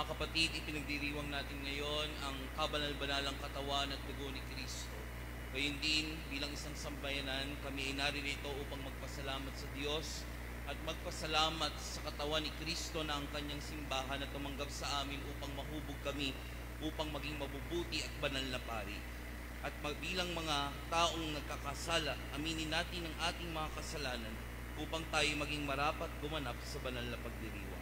Mga kapatid, ipinagdiriwang natin ngayon ang kabanal-banalang katawan at dugo ni Kristo. Gayun din, bilang isang sambayanan, kami ay naririto upang magpasalamat sa Diyos at magpasalamat sa katawan ni Kristo na ang kanyang simbahan at tumanggap sa amin upang mahubog kami, upang maging mabubuti at banal na pari. At bilang mga taong nagkakasala, aminin natin ang ating mga kasalanan upang tayo maging marapat gumanap sa banal na pagdiriwang.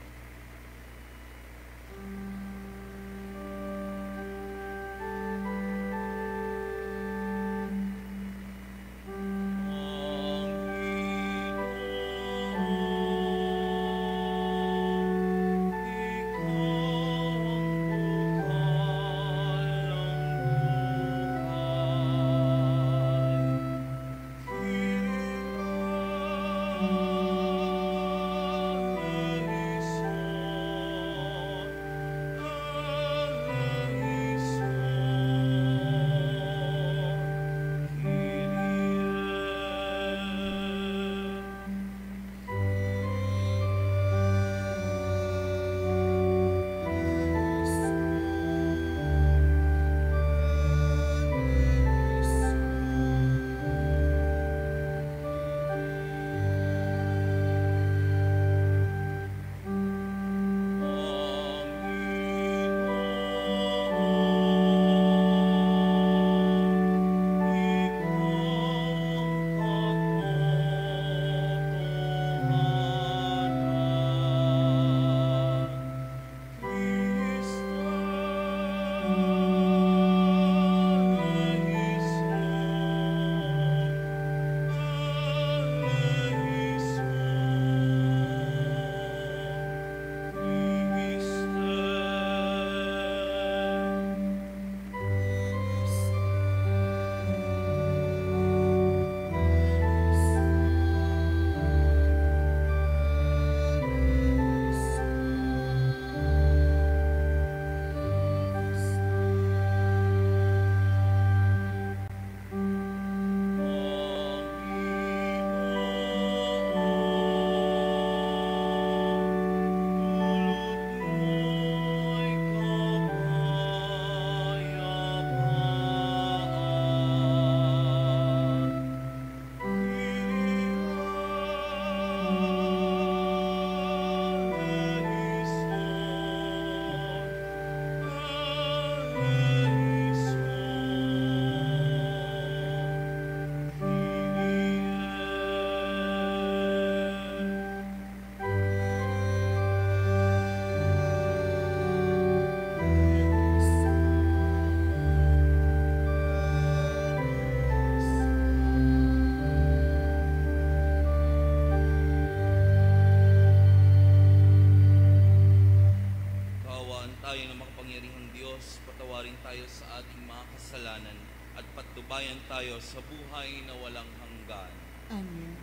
Patnubayan tayo sa buhay na walang hanggan. Amen.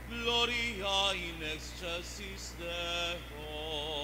Gloria in excelsis Deo.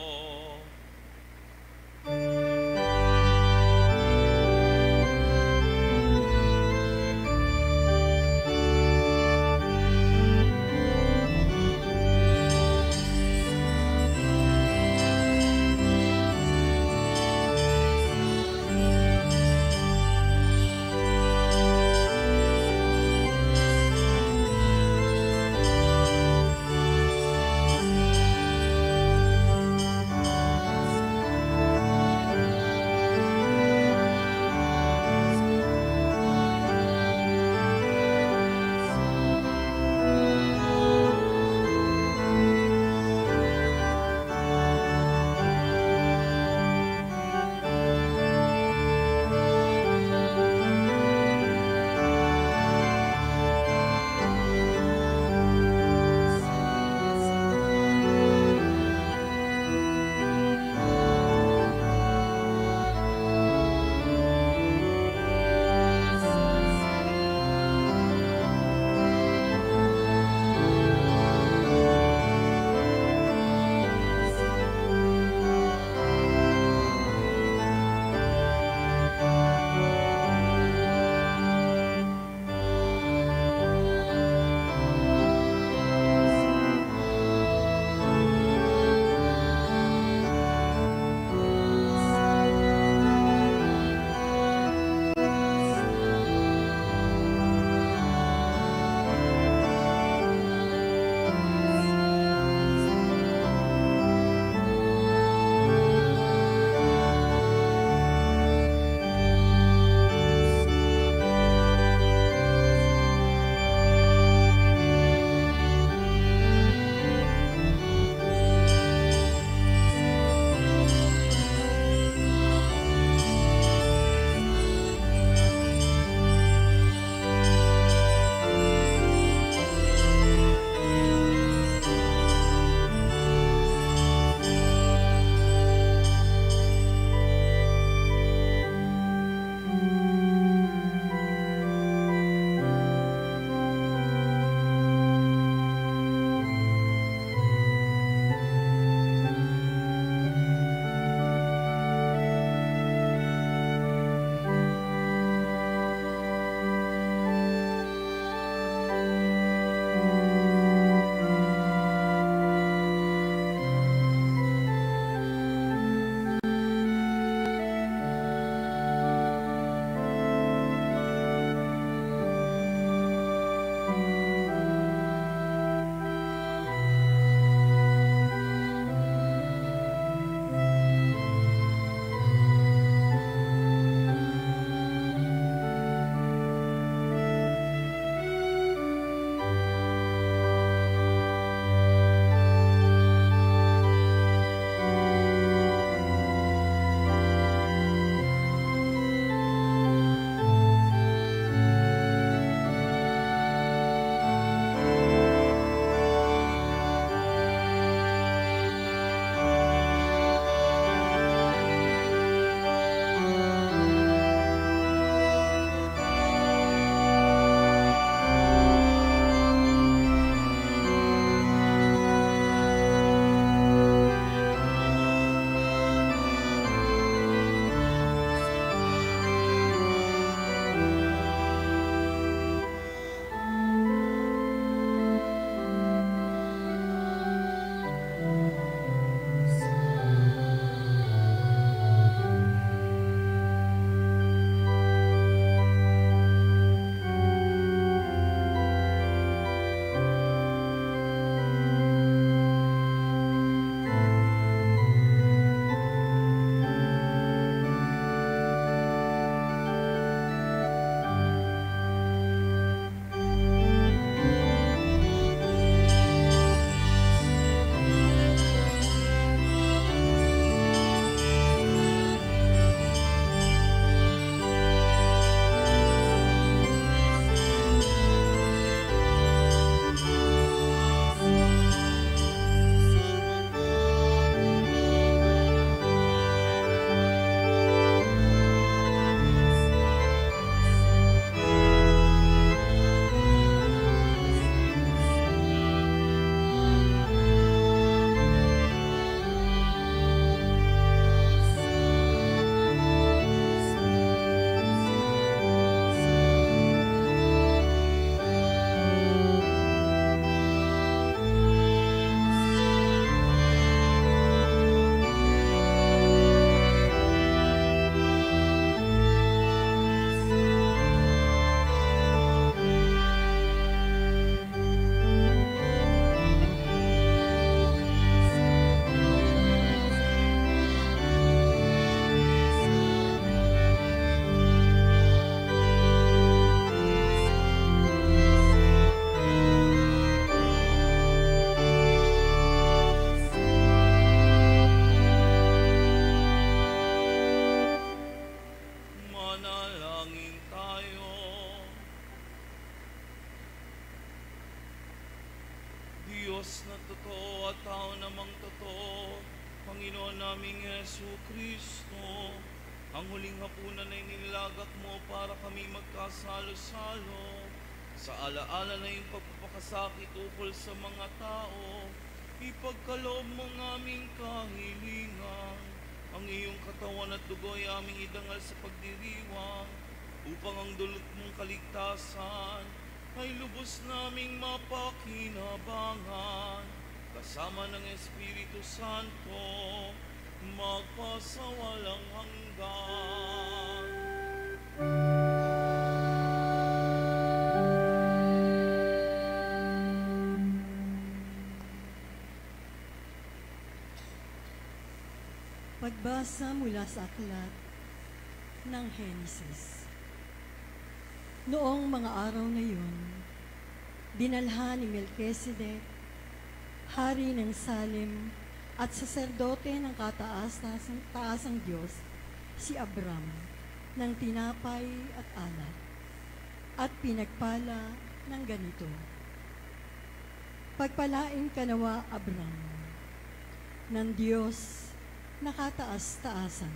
Diyos na totoo at tao namang totoo, Panginoon naming Yesu Kristo, ang huling hapunan ay nilagak mo para kami magkasalo-salo sa alaala na iyong pagpapakasakit ukol sa mga tao. Ipagkaloob mo ng aming kahilingan, ang iyong katawan at dugo ay aming idangal sa pagdiriwang, upang ang dulot mong kaligtasan ay lubos naming mapakinabangan, kasama ng Espiritu Santo, magpasawalang hanggan. Pagbasa mula sa aklat ng Henesis. Noong mga araw na yun, dinalhan ni Melchizedek, hari ng Salem at saserdote ng kataas-taasang Diyos, si Abram, ng tinapay at alak, at pinagpala ng ganito: Pagpalain ka nawa, Abram, ng Diyos na kataas-taasan,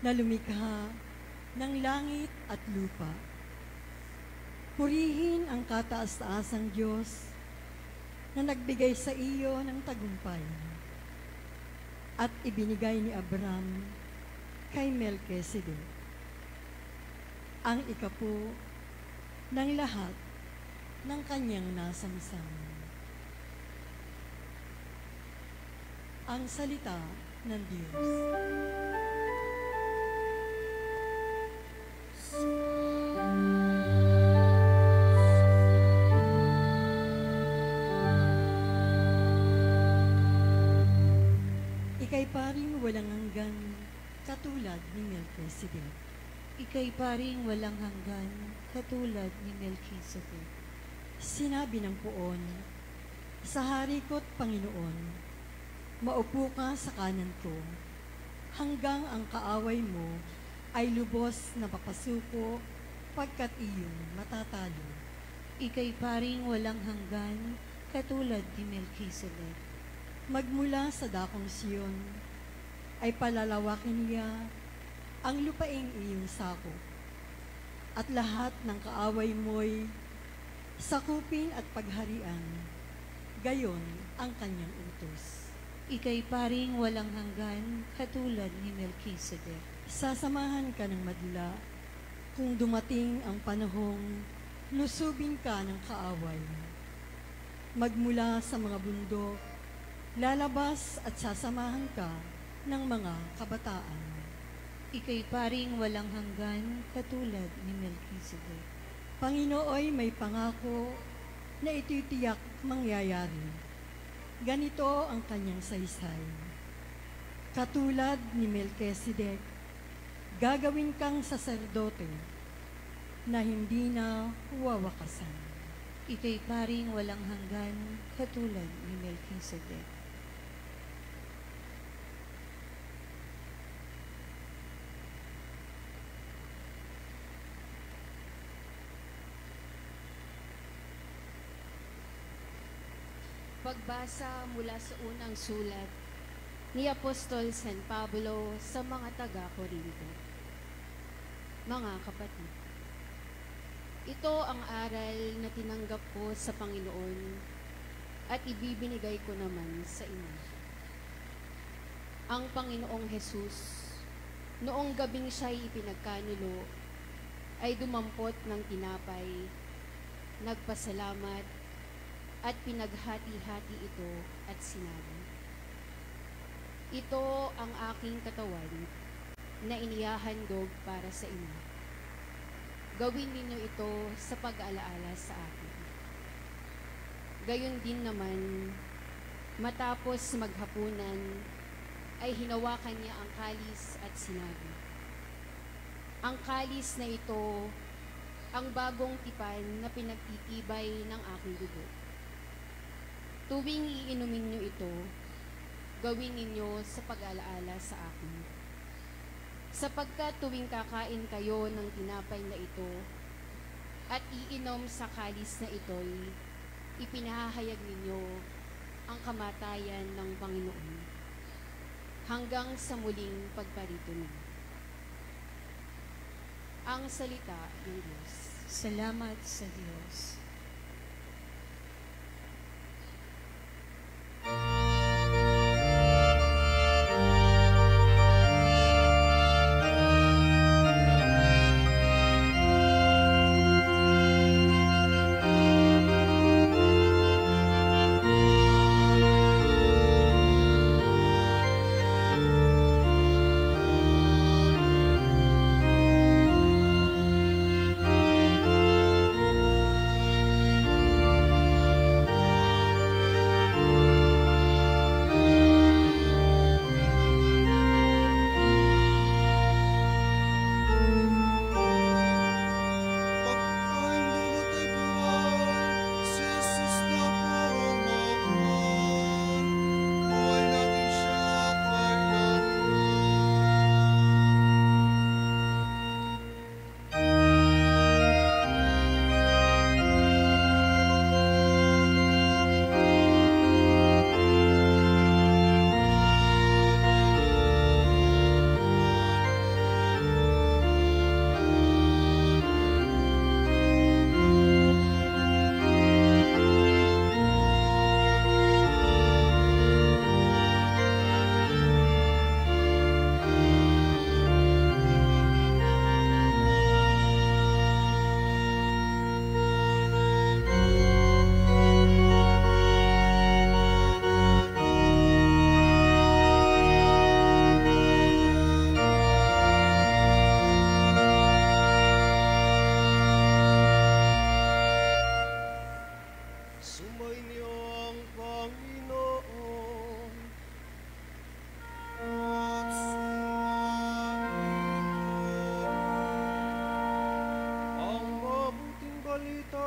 na lumikha ng langit at lupa. Purihin ang kataas-taasang Diyos na nagbigay sa iyo ng tagumpay at ibinigay ni Abram kay Melchizedek ang ikapo ng lahat ng kanyang nasamsam. Ang salita ng Diyos. Ika'y paring walang hanggan, katulad ni Melchizedek. Ika'y paring walang hanggan, katulad ni Melchizedek. Sinabi ng Poon, sa hari ko't Panginoon, maupo ka sa kanan ko, hanggang ang kaaway mo ay lubos na papasuko, pagkat iyong matatalo. Ika'y paring walang hanggan, katulad ni Melchizedek. Magmula sa dakong Siyon, ay palalawakin niya ang lupaing iyong sakop, at lahat ng kaaway mo'y sakupin at pagharian, gayon ang kanyang utos. Ika'y paring walang hanggan, katulad ni Melchizedek. Sasamahan ka ng madla, kung dumating ang panahong lusubin ka ng kaaway. Magmula sa mga bundok, lalabas at sasamahan ka ng mga kabataan. Ika'y paring walang hanggan, katulad ni Melchizedek. Panginooy may pangako na ititiyak mangyayari. Ganito ang kanyang saysay. Katulad ni Melchizedek, gagawin kang saserdote na hindi na wawakasan. Ika'y paring walang hanggan, katulad ni Melchizedek. Pagbasa mula sa unang sulat ni Apostol San Pablo sa mga taga-Corinto. Mga kapatid, ito ang aral na tinanggap ko sa Panginoon at ibibinigay ko naman sa inyo. Ang Panginoong Jesus, noong gabing siya'y ipinagkanulo, ay dumampot ng tinapay, nagpasalamat, at pinaghati-hati ito at sinabi, ito ang aking katawan na inihahandog para sa inyo. Gawin ninyo ito sa pag-alaala sa akin. Gayon din naman, matapos maghapunan, ay hinawakan niya ang kalis at sinabi, ang kalis na ito, ang bagong tipan na pinagtitibay ng aking dugo. Tuwing iinumin niyo ito, gawin ninyo sa pag-alaala sa akin. Sapagkat tuwing kakain kayo ng tinapay na ito at iinom sa kalis na ito'y ipinahayag ninyo ang kamatayan ng Panginoon hanggang sa muling pagparito niya. Ang salita ng Diyos. Salamat sa Diyos.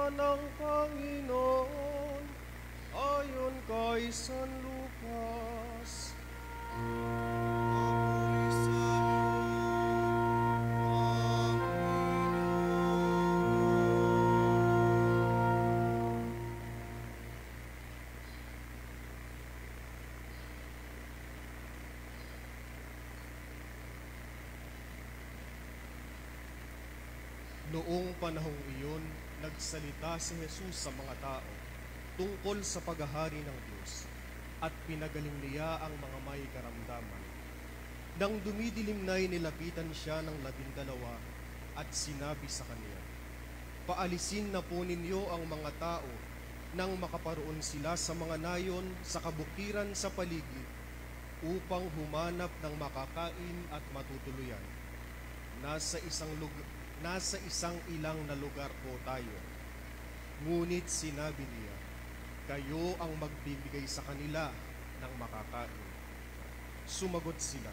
ng Panginoon ayon kay San Lucas. Papuri sa Noong panahong iyon, nagsalita si Jesus sa mga tao tungkol sa paghahari ng Diyos at pinagaling niya ang mga may karamdaman. Nang dumidilim na'y nilapitan siya ng 12 at sinabi sa kanya, "Paalisin na po ninyo ang mga tao nang makaparoon sila sa mga nayon sa kabukiran sa paligid upang humanap ng makakain at matutuluyan. Nasa isang ilang na lugar po tayo." Ngunit sinabi niya, "Kayo ang magbibigay sa kanila ng makakain." Sumagot sila,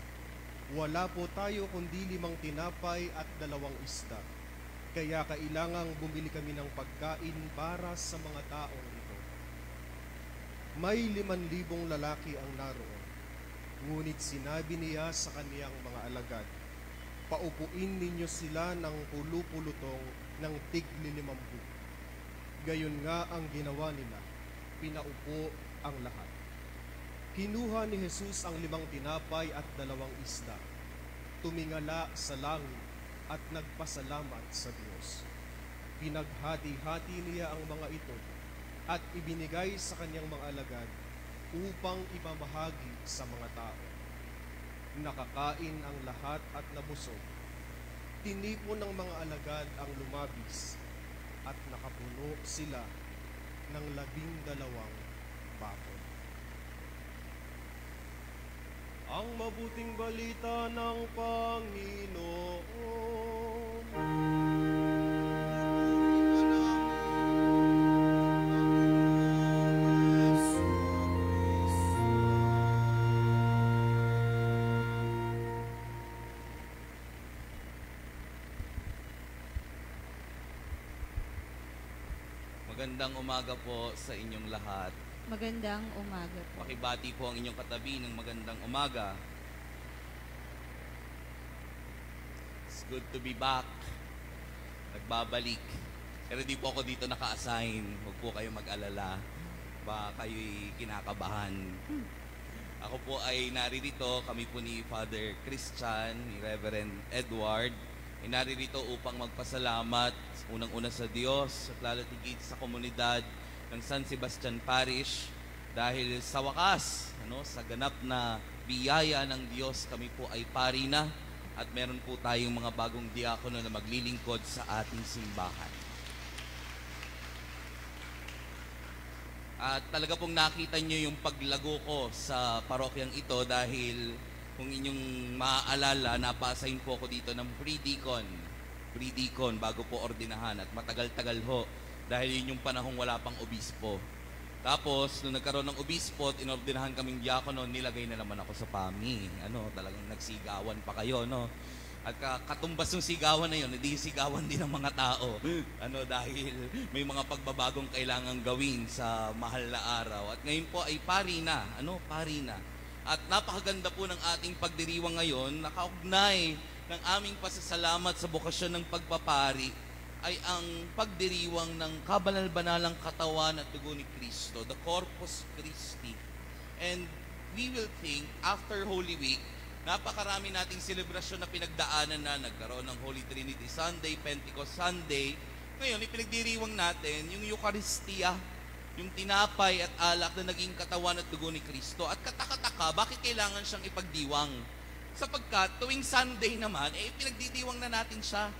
"Wala po tayo kundi 5 tinapay at 2 isda. Kaya kailangang bumili kami ng pagkain para sa mga taong ito." May 5,000 lalaki ang naroon. Ngunit sinabi niya sa kaniyang mga alagad, "Paupuin ninyo sila ng pulu-pulutong ng tig-50." Gayon nga ang ginawa nila, pinaupo ang lahat. Kinuha ni Jesus ang 5 tinapay at 2 isda, tumingala sa langit at nagpasalamat sa Diyos. Pinaghati-hati niya ang mga ito at ibinigay sa kanyang mga alagad upang ipamahagi sa mga tao. Nakakain ang lahat at nabusog. Tinipon ng mga alagad ang lumabis at nakapuno sila ng 12 baton. Ang mabuting balita ng Panginoon. Magandang umaga po sa inyong lahat. Magandang umaga po. Pakibati po ang inyong katabi ng magandang umaga. It's good to be back. Nagbabalik Pero di po ako dito naka-assign. Huwag po kayo mag-alala. Baka kayo'y kinakabahan. Ako po ay naririto, kami po ni Father Christian, ni Reverend Edward, ay naririto upang magpasalamat unang-una sa Diyos at lalo't higit sa komunidad ng San Sebastian Parish dahil sa wakas, sa ganap na biyaya ng Diyos, kami po ay pari na at meron po tayong mga bagong diakono na maglilingkod sa ating simbahan. At talaga pong nakita nyo yung paglago ko sa parokyang ito dahil kung inyong maaalala, napa-assign po ako dito ng pre-deacon bago po ordinahan at matagal-tagal ho dahil yun yung panahong wala pang obispo. Tapos, nung nagkaroon ng obispo at inordinahan kaming diakono, nilagay na naman ako sa PAMI. Talagang nagsigawan pa kayo, At katumbas ng sigawan na yun, hindi sigawan din ng mga tao. Dahil may mga pagbabagong kailangang gawin sa mahal na araw. At ngayon po ay pari na. Pari na. At napakaganda po ng ating pagdiriwang ngayon, nakaugnay ng aming pasasalamat sa bokasyon ng pagpapari ay ang pagdiriwang ng kabanal-banalang katawan at dugo ni Kristo, the Corpus Christi. And we will think, after Holy Week, napakarami nating selebrasyon na pinagdaanan na nagkaroon ng Holy Trinity Sunday, Pentecost Sunday. Ngayon, ipinagdiriwang natin yung Eucharistia, yung tinapay at alak na naging katawan at dugo ni Kristo. At kataka-taka, bakit kailangan siyang ipagdiwang? Sapagkat tuwing Sunday naman, pinagdidiwang na natin siya.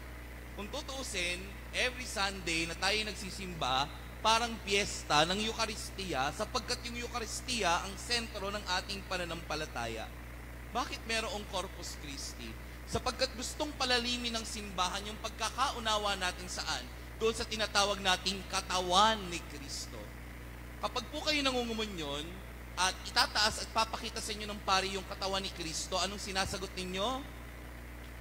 Kung tutuusin, every Sunday na tayo nagsisimba, parang piyesta ng Eucharistia, sapagkat yung Eucharistia ang sentro ng ating pananampalataya. Bakit merong Corpus Christi? Sapagkat gustong palalimin ng simbahan yung pagkakaunawa natin saan? Doon sa tinatawag nating katawan ni Kristo. Kapag po kayo nangungumunyon at itataas at papakita sa inyo ng pari yung katawan ni Kristo, anong sinasagot ninyo?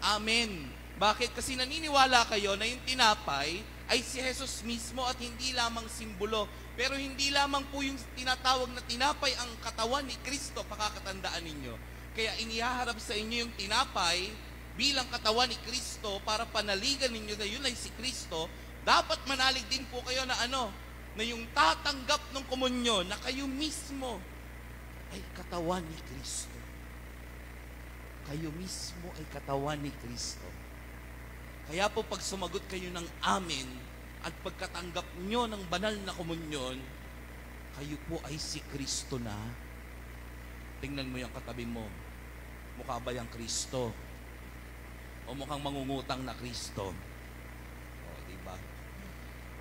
Amen. Bakit? Kasi naniniwala kayo na yung tinapay ay si Jesus mismo at hindi lamang simbolo. Pero hindi lamang po yung tinatawag na tinapay ang katawan ni Kristo, pakakatandaan ninyo. Kaya inihaharap sa inyo yung tinapay bilang katawan ni Kristo para panaligan ninyo na yun ay si Kristo. Dapat manalig din po kayo na na yung tatanggap ng komunyon na kayo mismo ay katawan ni Kristo. Kayo mismo ay katawan ni Kristo. Kaya po pag sumagot kayo ng amen at pagkatanggap nyo ng banal na komunyon, kayo po ay si Kristo na. Tingnan mo yung katabi mo. Mukha ba yung Kristo? O mukhang mangungutang na Kristo? Diba?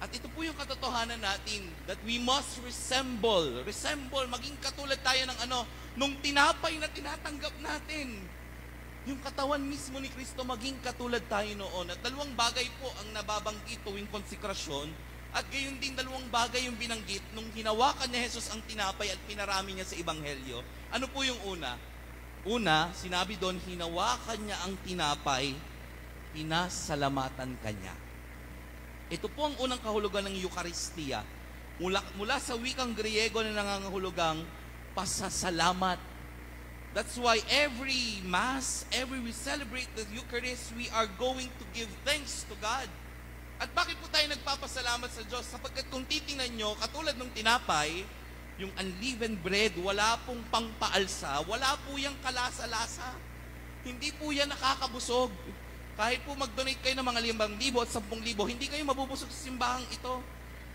At ito po yung katotohanan natin that we must resemble, maging katulad tayo ng nung tinapay na tinatanggap natin. Yung katawan mismo ni Kristo, maging katulad tayo noon. At dalawang bagay po ang nababanggit tuwing konsekrasyon. At gayon din dalawang bagay yung binanggit nung hinawakan ni Jesus ang tinapay at pinarami niya sa Ebanghelyo. Ano po yung una? Una, sinabi doon, hinawakan niya ang tinapay, pinasalamatan kanya. Ito po ang unang kahulugan ng Eucharistia. Mula sa wikang Griego na nangangahulugang pasasalamat. That's why every Mass, every we celebrate the Eucharist, we are going to give thanks to God. At bakit po tayo nagpapasalamat sa Diyos? Sapagkat kung titingnan nyo, katulad ng tinapay, yung unleavened bread, wala pong pangpaalsa, wala po yung kalasa-lasa. Hindi po yan nakakabusog. Kahit po mag-donate kayo ng mga 5,000 at 10,000, hindi kayo mabubusog sa simbahang ito.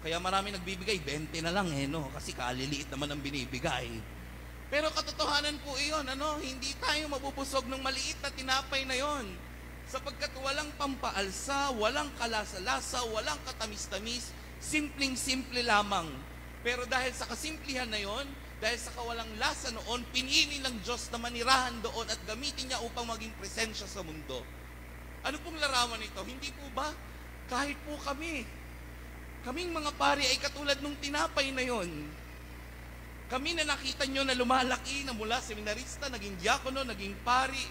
Kaya marami nagbibigay, 20 na lang kasi kaliliit naman ang binibigay. Pero katotohanan po iyon, hindi tayo mabubusog ng maliit na tinapay na yon. Sapagkat walang pampaalsa, walang kalasa-lasa, walang katamis-tamis, simpleng-simple lamang. Pero dahil sa kasimplihan na yon, dahil sa kawalang lasa noon, pinili ng Diyos na manirahan doon at gamitin niya upang maging presensya sa mundo. Ano pong larawan nito? Hindi po ba? Kahit po kaming mga pari ay katulad nung tinapay na yon. Kami na nakita nyo na lumalaki na mula seminarista, naging diakono, naging pari.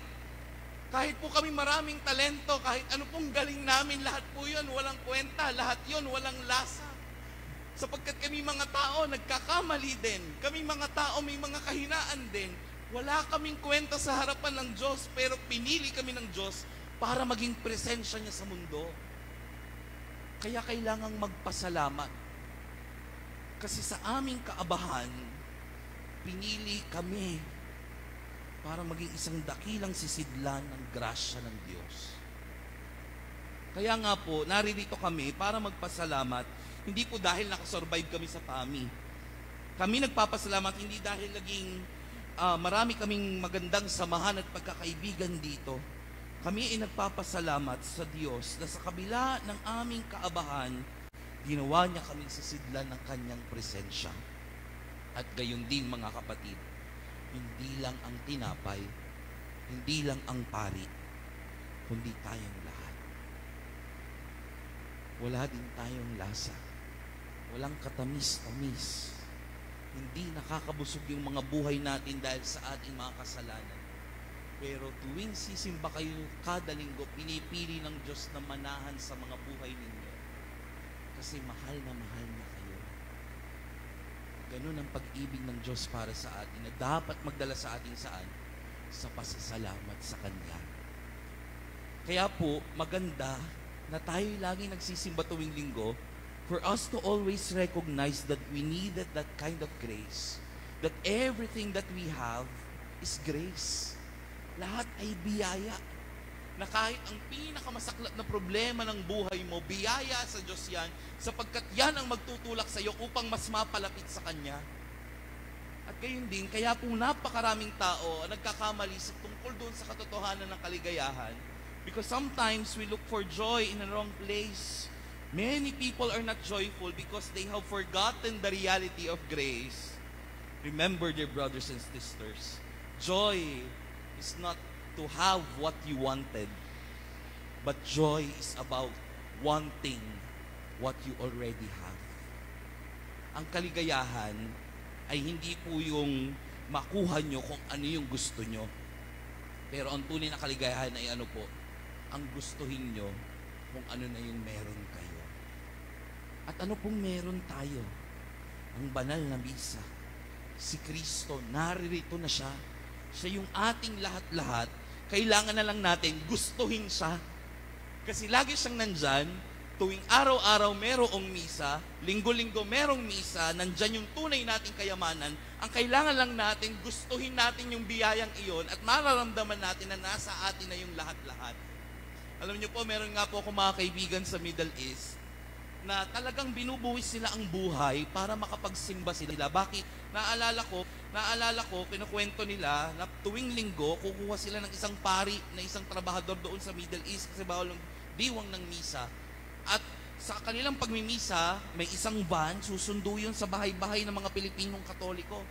Kahit po kami maraming talento, kahit ano pong galing namin, lahat po yun, walang kwenta, lahat yun, walang lasa. Sapagkat kami mga tao, nagkakamali din. Kami mga tao, may mga kahinaan din. Wala kaming kwenta sa harapan ng Diyos, pero pinili kami ng Diyos para maging presensya niya sa mundo. Kaya kailangang magpasalamat. Kasi sa aming kaabahan, pinili kami para maging isang dakilang sisidlan ng grasya ng Diyos. Kaya nga po, naririto kami para magpasalamat, hindi po dahil nakasurvive kami sa PAMI. Kami nagpapasalamat hindi dahil naging marami kaming magandang samahan at pagkakaibigan dito. Kami ay nagpapasalamat sa Diyos na sa kabila ng aming kaabahan, ginawa niya kaming sisidlan ng kanyang presensya. At gayon din mga kapatid, hindi lang ang tinapay, hindi lang ang pari, kundi tayong lahat. Wala din tayong lasa. Walang katamis-tamis. Hindi nakakabusog yung mga buhay natin dahil sa ating mga kasalanan. Pero tuwing sisimba kayo kada linggo, pinipili ng Diyos na manahan sa mga buhay ninyo. Kasi mahal na kayo. Ganun ang pag-ibig ng Diyos para sa atin na dapat magdala sa atin saan? Sa pasasalamat sa Kanya. Kaya po, maganda na tayo lagi nagsisimba tuwing linggo for us to always recognize that we needed that kind of grace. That everything that we have is grace. Lahat ay biyaya. Na kahit ang pinakamasaklap na problema ng buhay mo, biyaya sa Diyos yan, sapagkat yan ang magtutulak sa iyo upang mas mapalapit sa Kanya. At gayon din, kaya po napakaraming tao ang nagkakamali sa tungkol doon sa katotohanan ng kaligayahan. Because sometimes we look for joy in the wrong place. Many people are not joyful because they have forgotten the reality of grace. Remember, dear brothers and sisters, joy is not to have what you wanted, but joy is about wanting what you already have. Ang kaligayahan ay hindi po yung makuha nyo kung ano yung gusto nyo. Pero ang tunay na kaligayahan ay ano po? Ang gustuhin nyo kung ano na yung meron kayo. At ano pong meron tayo? Ang banal na misa. Si Kristo, naririto na siya. Siya yung ating lahat-lahat. Kailangan na lang natin gustuhin siya. Kasi lagi siyang nandyan, tuwing araw-araw merong misa, linggo-linggo merong misa, nandyan yung tunay nating kayamanan. Ang kailangan lang natin, gustuhin natin yung biyayang iyon at mararamdaman natin na nasa atin na yung lahat-lahat. Alam niyo po, meron nga po ako mga kaibigan sa Middle East na talagang binubuwis sila ang buhay para makapagsimba sila. Bakit? Naalala ko, kinukwento nila na tuwing linggo, kukuha sila ng isang pari na isang trabahador doon sa Middle East kasi bawal ng diwang ng misa. At sa kanilang pagmimisa, may isang van, susundo yun sa bahay-bahay ng mga Pilipinong Katoliko.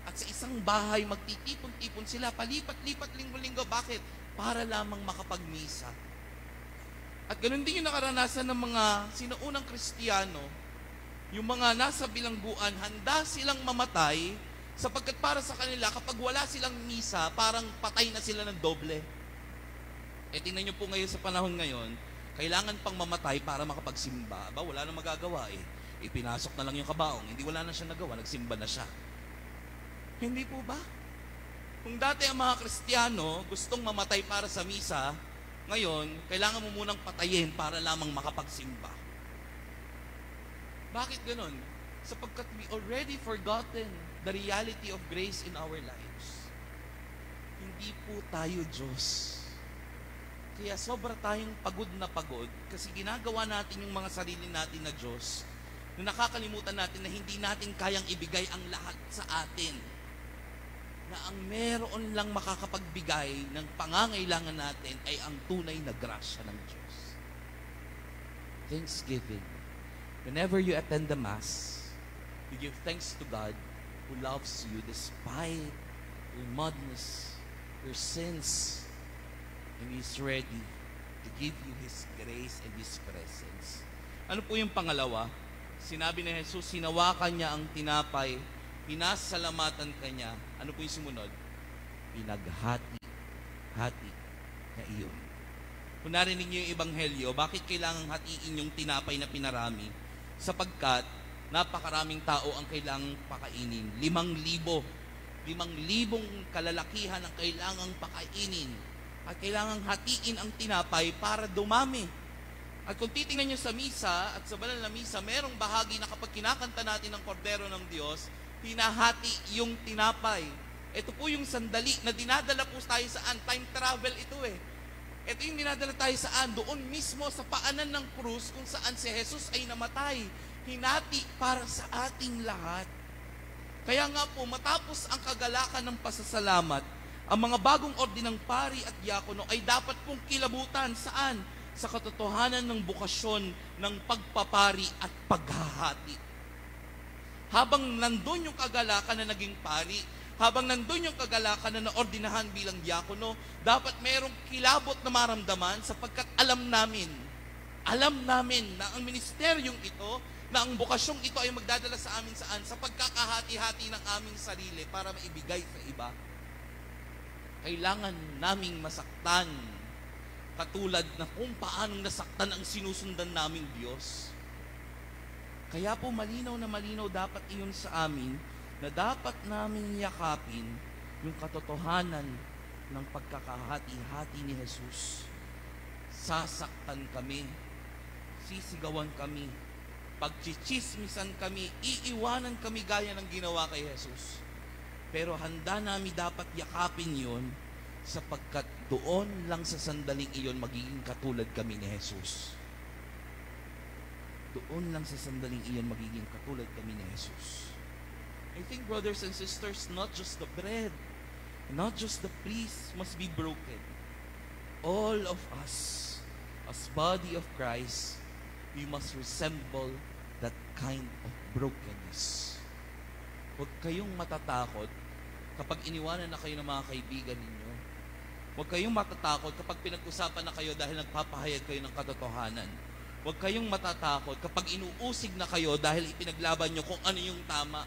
At sa isang bahay, magtitipon-tipon sila, palipat-lipat linggo-linggo. Bakit? Para lamang makapagmisa. At ganun din yung nakaranasan ng mga sinuunang Kristiyano, yung mga nasa bilangguan, handa silang mamatay sapagkat para sa kanila, kapag wala silang misa, parang patay na sila ng doble. Tingnan nyo po ngayon sa panahon ngayon, kailangan pang mamatay para makapagsimba. Wala na magagawa eh. Ipinasok na lang yung kabaong, hindi wala na siya nagawa, nagsimba na siya. Hindi po ba? Kung dati ang mga Kristiyano gustong mamatay para sa misa, ngayon, kailangan mo munang patayin para lamang makapagsimba. Bakit ganon? Sapagkat we already forgotten the reality of grace in our lives. Hindi po tayo Diyos. Kaya sobra tayong pagod na pagod kasi ginagawa natin yung mga sarili natin na Diyos na nakakalimutan natin na hindi natin kayang ibigay ang lahat sa atin. Na ang meron lang makakapagbigay ng pangangailangan natin ay ang tunay na grasya ng Diyos. Thanksgiving. Whenever you attend the Mass, you give thanks to God who loves you despite your madness, your sins, and He's ready to give you His grace and His presence. Ano po yung pangalawa? Sinabi ni Jesus, sinawakan niya ang tinapay, pinasalamatan kanya. Ano po yung sumunod? Pinaghati-hati na iyon. Kung narinig niyo yung Ebanghelyo, bakit kailangang hatiin yung tinapay na pinarami? Sapagkat napakaraming tao ang kailangang pakainin. 5,000 kalalakihan ang kailangang pakainin. At kailangang hatiin ang tinapay para dumami. At kung titingnan nyo sa misa at sa banal na misa, merong bahagi na kapag kinakanta natin ng kordero ng Diyos, hinahati yung tinapay. Ito po yung sandali na dinadala po tayo saan? Time travel ito eh. Ito yung dinadala tayo saan? Doon mismo sa paanan ng krus kung saan si Jesus ay namatay. Hinati para sa ating lahat. Kaya nga po, matapos ang kagalakan ng pasasalamat, ang mga bagong ordinang pari at diakono ay dapat pong kilabutan saan? Sa katotohanan ng bukasyon ng pagpapari at paghahati. Habang nandun yung kagalakan na naging pari, habang nandun yung kagalakan na naordinahan bilang diakono, dapat mayroong kilabot na maramdaman sapagkat alam namin na ang ministeryong ito, na ang bukasyong ito ay magdadala sa amin saan? Sa pagkakahati-hati ng aming sarili para maibigay sa iba. Kailangan naming masaktan katulad na kung paanong nasaktan ang sinusundan naming Diyos. Kaya po malinaw na malinaw dapat iyon sa amin na dapat naming yakapin yung katotohanan ng pagkakahati-hati ni Jesus. Sasaktan kami, sisigawan kami, pagchichismisan kami, iiwanan kami gaya ng ginawa kay Jesus. Pero handa namin dapat yakapin yun sapagkat doon lang sa sandaling iyon magiging katulad kami ni Jesus. Doon lang sa sandaling iyon magiging katulad kami ni Jesus. I think, brothers and sisters, not just the bread, not just the priest must be broken. All of us, as body of Christ, we must resemble that kind of brokenness. Huwag kayong matatakot kapag iniwanan na kayo ng mga kaibigan ninyo. Huwag kayong matatakot kapag pinag-usapan na kayo dahil nagpapahayag kayo ng katotohanan. Huwag kayong matatakot kapag inuusig na kayo dahil ipinaglaban nyo kung ano yung tama.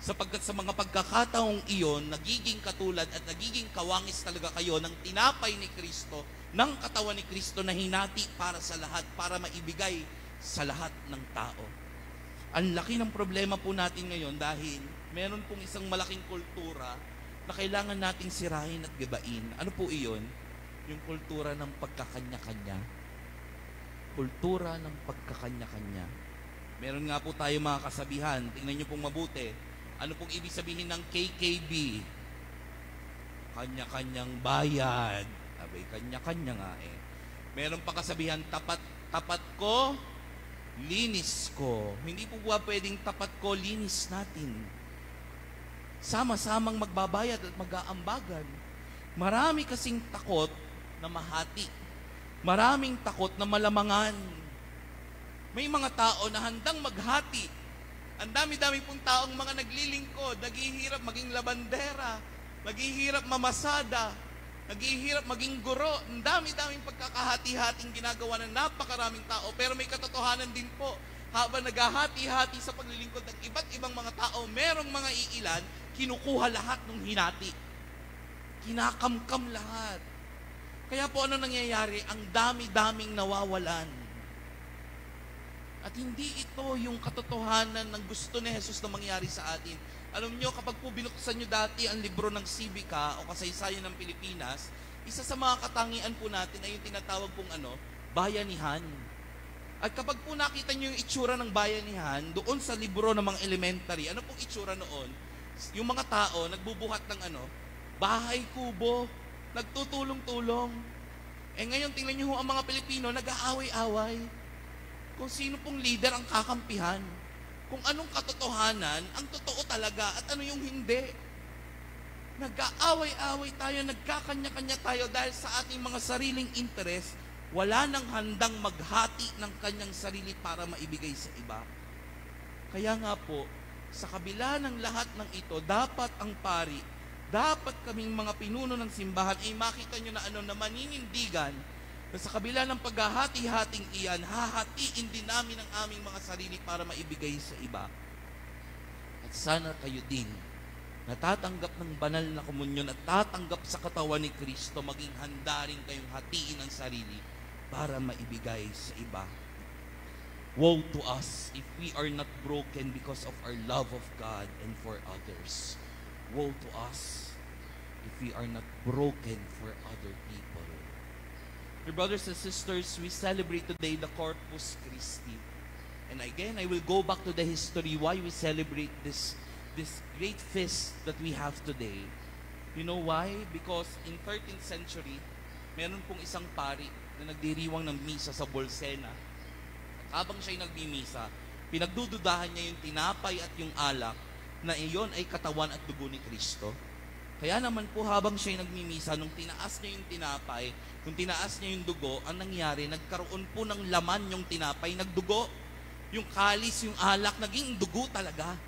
Sapagkat sa mga pagkakataong iyon, nagiging katulad at nagiging kawangis talaga kayo ng tinapay ni Kristo, ng katawan ni Kristo na hinati para sa lahat, para maibigay sa lahat ng tao. Ang laki ng problema po natin ngayon dahil meron pong isang malaking kultura na kailangan nating sirahin at gibain. Ano po iyon? Yung kultura ng pagkakanya-kanya. Kultura ng pagkakanya-kanya. Meron nga po tayo mga kasabihan. Tingnan nyo pong mabuti. Ano pong ibig sabihin ng KKB? Kanya-kanyang bayad. Abay, kanya-kanya nga eh. Meron pa kasabihan, tapat ko, linis ko. Hindi po ba pwedeng tapat ko, linis natin? Sama-samang magbabayad at mag-aambagan. Marami kasing takot na mahati. Maraming takot na malamangan. May mga tao na handang maghati. Ang dami-dami pong taong mga naglilingkod, naghihirap maging labandera, naghihirap mamasada, naghihirap maging guro. Ang dami-daming pagkakahati-hating ginagawa ng napakaraming tao. Pero may katotohanan din po. Habang naghahati-hati sa paglilingkod ng iba't ibang mga tao, merong mga iilan, kinukuha lahat ng hinati. Kinakamkam lahat. Kaya po ano nangyayari? Ang dami-daming nawawalan. At hindi ito yung katotohanan ng gusto ni Jesus na mangyari sa atin. Alam nyo, kapag po binuksan nyo dati ang libro ng Civica o Kasaysayan ng Pilipinas, isa sa mga katangian po natin ay yung tinatawag pong bayanihan. At kapag po nakita nyo yung itsura ng bayanihan, doon sa libro ng mga elementary, ano pong itsura noon? Yung mga tao, nagbubuhat ng bahay kubo, nagtutulong-tulong. Ngayon, tingnan nyo ang mga Pilipino, nag-aaway-away. Kung sino pong leader ang kakampihan. Kung anong katotohanan, ang totoo talaga, at ano yung hindi. Nag-aaway-away tayo, nagkakanya-kanya tayo dahil sa ating mga sariling interest, wala nang handang maghati ng kanyang sarili para maibigay sa iba. Kaya nga po, sa kabila ng lahat ng ito, dapat ang pari, dapat kaming mga pinuno ng simbahan ay makita nyo na maninindigan na sa kabila ng paghahati-hating iyan, hahatiin din namin ang aming mga sarili para maibigay sa iba. At sana kayo din, natatanggap ng banal na komunyon at tatanggap sa katawan ni Kristo, maging handa rin kayong hatiin ang sarili para maibigay sa iba. Woe to us if we are not broken because of our love of God and for others. Woe to us if we are not broken for other people. Dear brothers and sisters, we celebrate today the Corpus Christi. And again, I will go back to the history why we celebrate this great feast that we have today. You know why? Because in 13th century, meron pong isang pari na nagdiriwang ng misa sa Bolsena. At habang siya'y nagmimisa, pinagdududahan niya yung tinapay at yung alak na iyon ay katawan at dugo ni Kristo. Kaya naman po habang siya'y nagmimisa, nung tinaas niya yung tinapay, nung tinaas niya yung dugo, ang nangyari, nagkaroon po ng laman yung tinapay, nagdugo. Yung kalis, yung alak, naging dugo talaga.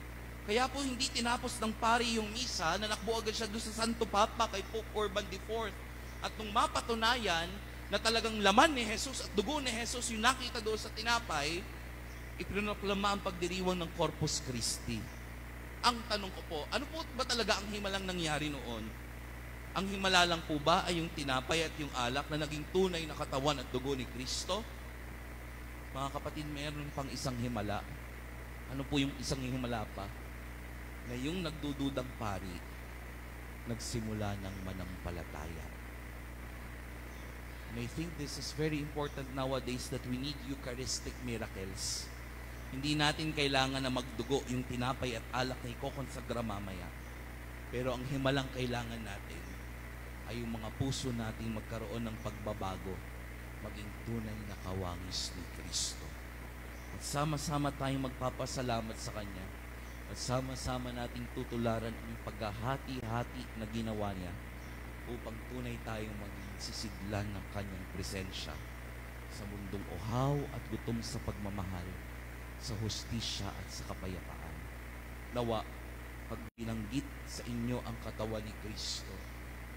Kaya po hindi tinapos ng pari yung misa, nanakbo agad siya doon sa Santo Papa kay Pope Urban IV. At nung mapatunayan na talagang laman ni Jesus at dugo ni Jesus yung nakita doon sa tinapay, ipinoklama ang pagdiriwang ng Corpus Christi. Ang tanong ko po, ano po ba talaga ang himalang nangyari noon? Ang himala lang po ba ay yung tinapay at yung alak na naging tunay na katawan at dugo ni Kristo? Mga kapatid, meron pang isang himala. Ano po yung isang himala pa? Na yung nagdududang pari, nagsimula ng manampalataya. And I think this is very important nowadays that we need Eucharistic miracles. Hindi natin kailangan na magdugo yung tinapay at alak na ikokonsagra mamaya. Pero ang himalang kailangan natin ay yung mga puso natin magkaroon ng pagbabago, maging tunay na kawangis ni Kristo. At sama-sama tayong magpapasalamat sa Kanya. At sama-sama nating tutularan ang paghahati-hati na ginawa niya upang tunay tayong maging sisiglan ng Kanyang presensya sa mundong uhaw at gutom sa pagmamahal, sa hustisya at sa kapayapaan. Nawa, pag binanggit sa inyo ang katawan ni Kristo,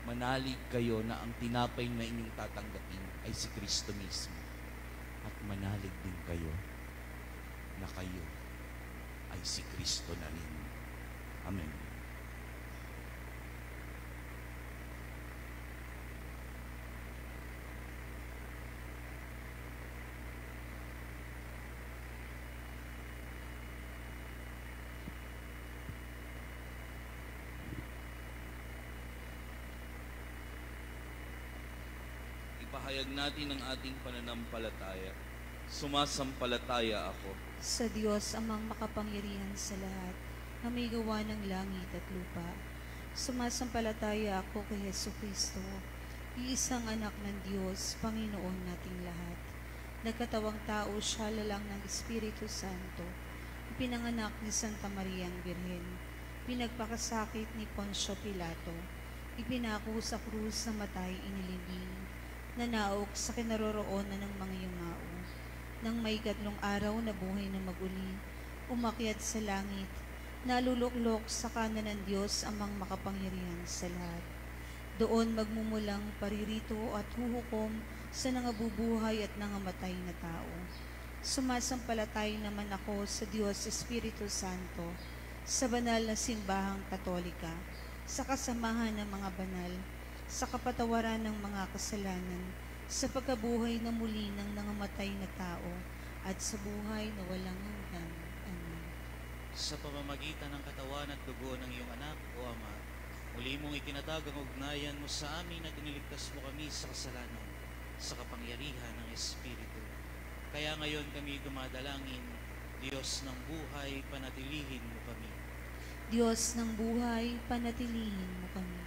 manalig kayo na ang tinapay na inyong tatanggapin ay si Kristo mismo. At manalig din kayo na kayo ay si Kristo na rin. Amen. Ipahayag natin ang ating pananampalataya. Sumasampalataya ako Sa Diyos amang makapangyarihan sa lahat, na may gawa ng langit at lupa. Sumasampalataya ako kay Jesucristo, iisang anak ng Diyos, Panginoon nating lahat. Nagkatawang tao siya lalang ng Espiritu Santo, pinanganak ni Santa Maria ang Birhen, pinagpakasakit ni Poncio Pilato, ipinako sa krus na matay inilibing, nanaog sa kinaroroonan ng mga yumao. Nang may 3 araw na buhay na maguli, umakyat sa langit, naluluklok sa kanan ng Diyos amang makapangyarihan sa lahat. Doon magmumulang paririto at huhukom sa nangabubuhay at nangamatay na tao. Sumasampalatay naman ako sa Diyos Espiritu Santo, sa banal na simbahang katolika, sa kasamahan ng mga banal, sa kapatawaran ng mga kasalanan, sa pagkabuhay na muli ng nangamatay na tao, at sa buhay na walang hanggan. Amen. Sa pamamagitan ng katawan at dugo ng iyong anak, O Ama, muli mong itinatag ang ugnayan mo sa amin at iniligtas mo kami sa kasalanan, sa kapangyarihan ng Espiritu. Kaya ngayon kami dumadalangin, Diyos ng buhay, panatilihin mo kami. Diyos ng buhay, panatilihin mo kami.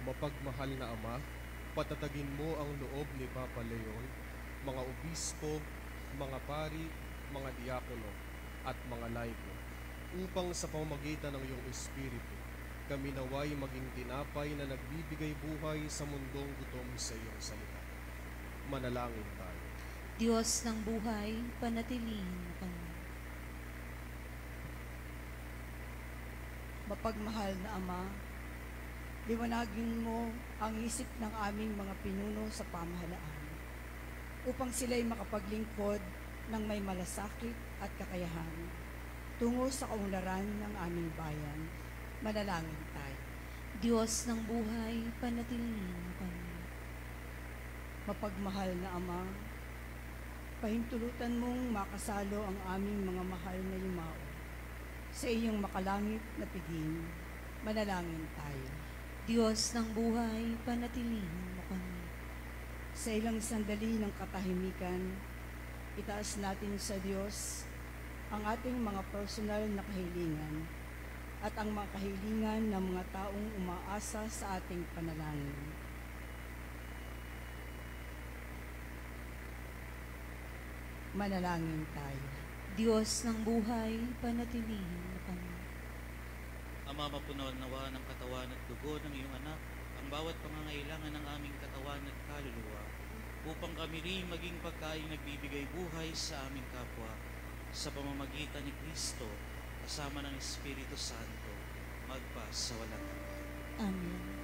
Mapagmahal na Ama, patatagin mo ang loob ni Papa Leon, mga obispo, mga pari, mga diakono, at mga laiko, upang sa pamamagitan ng iyong Espiritu, kami naway maging tinapay na nagbibigay buhay sa mundong gutom sa iyong salita. Manalangin tayo. Diyos ng buhay, panatilihin mo kami. Mapagmahal na Ama, liwanagin mo ang isip ng aming mga pinuno sa pamahalaan upang sila'y makapaglingkod ng may malasakit at kakayahan tungo sa kaunlaran ng aming bayan. Manalangin tayo. Diyos ng buhay, panatilihin mo kami. Mapagmahal na Ama, Pahintulutan mong makasalo ang aming mga mahal na yumao. Sa iyong makalangit na piging, manalangin tayo. Diyos ng buhay, panatilihin mo kami. Sa ilang sandali ng katahimikan, itaas natin sa Diyos ang ating mga personal na kahilingan at ang mga kahilingan ng mga taong umaasa sa ating panalangin. Manalangin tayo. Diyos ng buhay, panatilihin mo kami. Ama, mapunaw nawa ng katawan at dugo ng iyong anak ang bawat pangangailangan ng aming katawan at kaluluwa upang kami rin maging pagkaing nagbibigay buhay sa aming kapwa sa pamamagitan ni Kristo kasama ng Espiritu Santo magpa sa walang hanggan. Amen.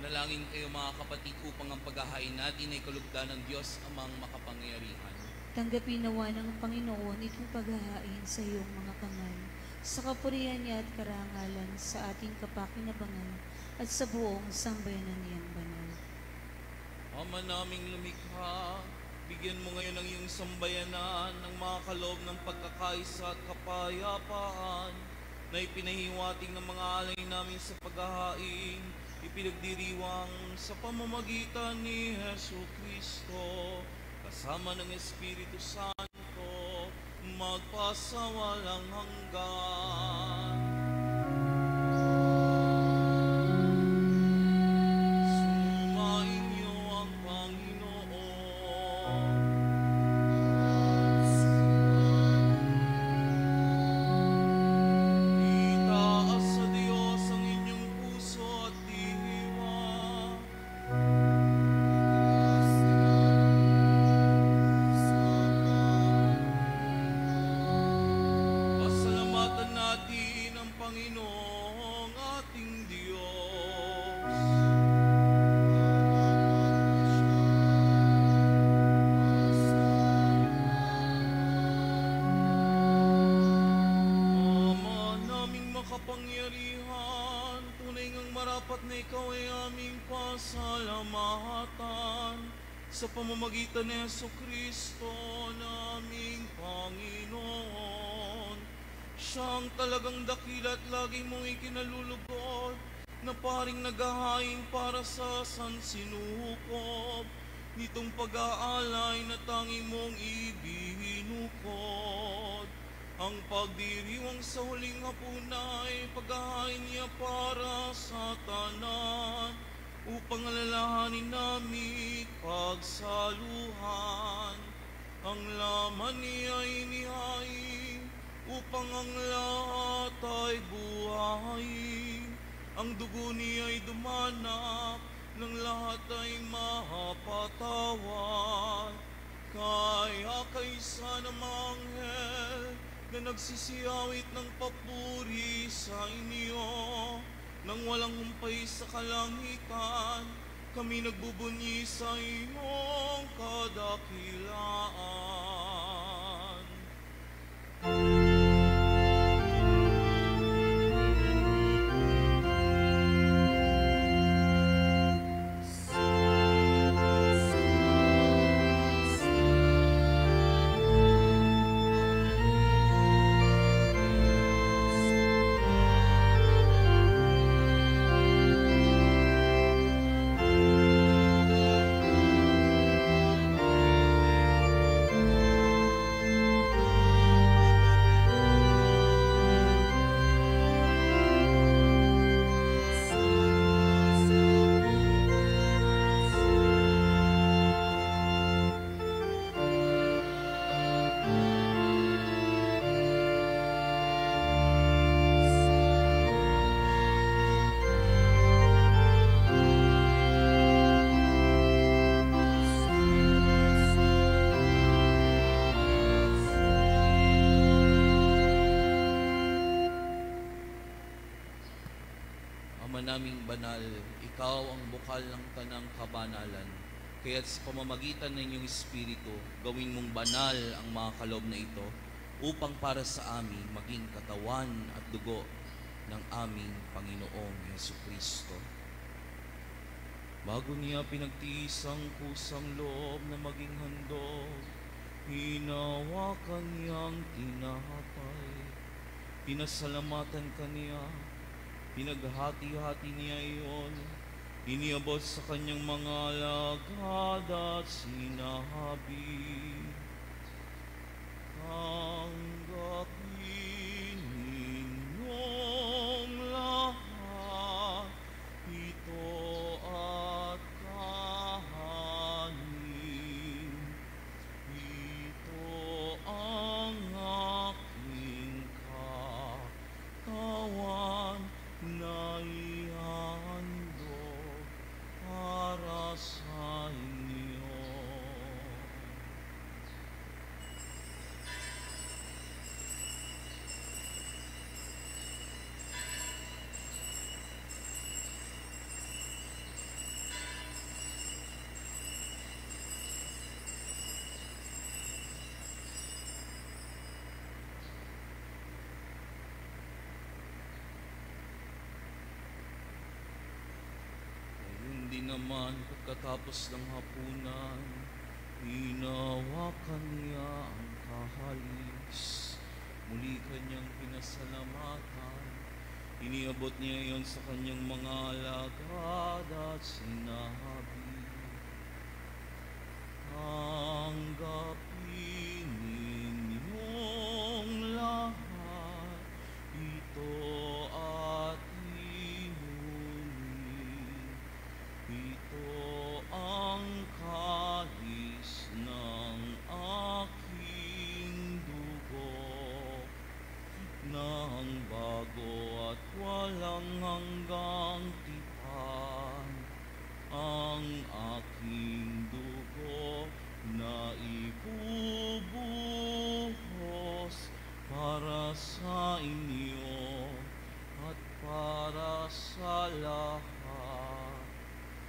Manalangin kayo mga kapatid upang ang paghahain natin ay kalugdan ng Diyos amang makapangyarihan. Tanggapin nawa ng Panginoon itong paghahain sa iyong mga kamay, sa kapurihan niya at karangalan sa ating kapakinabangan at sa buong sambayanan niyang banal. Ama naming lumikha, bigyan mo ngayon ang iyong sambayanan ng mga kaloob ng pagkakaisa at kapayapaan na ipinahiwating ng mga alay namin sa paghahain, ipinagdiriwang sa pamamagitan ni Hesu Kristo, kasama ng Espiritu Santo, magpasawalang hanggan. Sumainyo ang Panginoon. Itaas sa Diyos ang inyong puso at diwa. Pasalamatan natin ang Panginoong ating Diyos. Ama naming makapangyarihan, tunay ngang marapat na ikaw ay aming pasalamatan sa pamamagitan ni Hesu Kristo naming Panginoon. Siyang talagang dakila at lagi mong ikinalulugod na paring naghahain para sa sansinukob nitong pag-aalay na tanging mong ibinukod. Ang pagdiriwang sa huling hapunay, paghahain niya para sa tanan, upang alalahanin namin pagsaluhan. Ang laman niya inihain, upang ang lahat ay buhayin. Ang dugo niya ay dumanak, ng lahat ay mapatawad. Kaya kaysa ng mga anghel na nagsisiyawit ng papuri sa inyo, nang walang humpay sa kalangitan, kami nagbubunyi sa iyong kadakilaan. Ama naming banal, ikaw ang bukal ng tanang kabanalan. Kaya't sa pamamagitan ng iyong Espiritu, gawin mong banal ang mga kaloob na ito upang para sa amin maging katawan at dugo ng aming Panginoong Jesucristo. Bago niya pinagtiis ang kusang loob na maging handog, hinawakan niyang tinapay, pinasalamatan kaniya, pinaghati-hati niya iyon, iniabot sa kanyang mga alagad at sinabi, tanggapin ninyong lahat ito at kahanin. Ito ang aking katawan na ihandog para sa inyo. din naman pagkatapos ng hapunan, hinawakan niya ang kahalis. Muli kanyang pinasalamatan. Iniabot niya iyon sa kanyang mga alagad at sinabi, "Tanggapin ninyong lahat ito at inumin. Ito ang kalis ng aking dugo, ng bago at walang hanggang tipan, ang aking dugo na ibubuhos para sa inyo at para sa lahat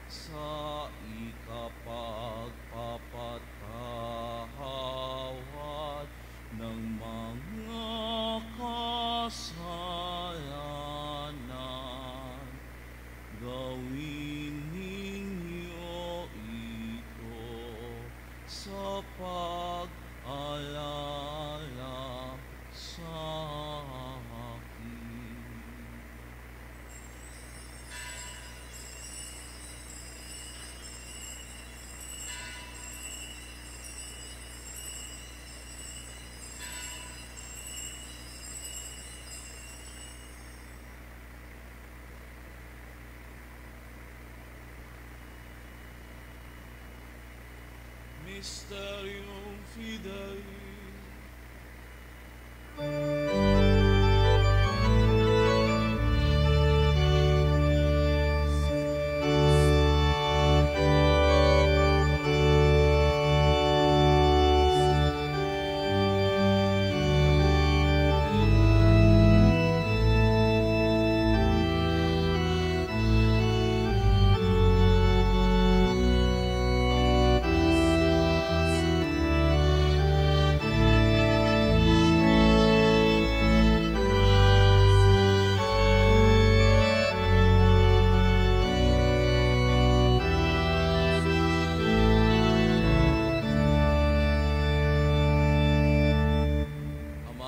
sa ikapagpapatawad ng mga kasalanan. Gawin ninyo ito sa pag-alala sa akin." Mysterium Fidei.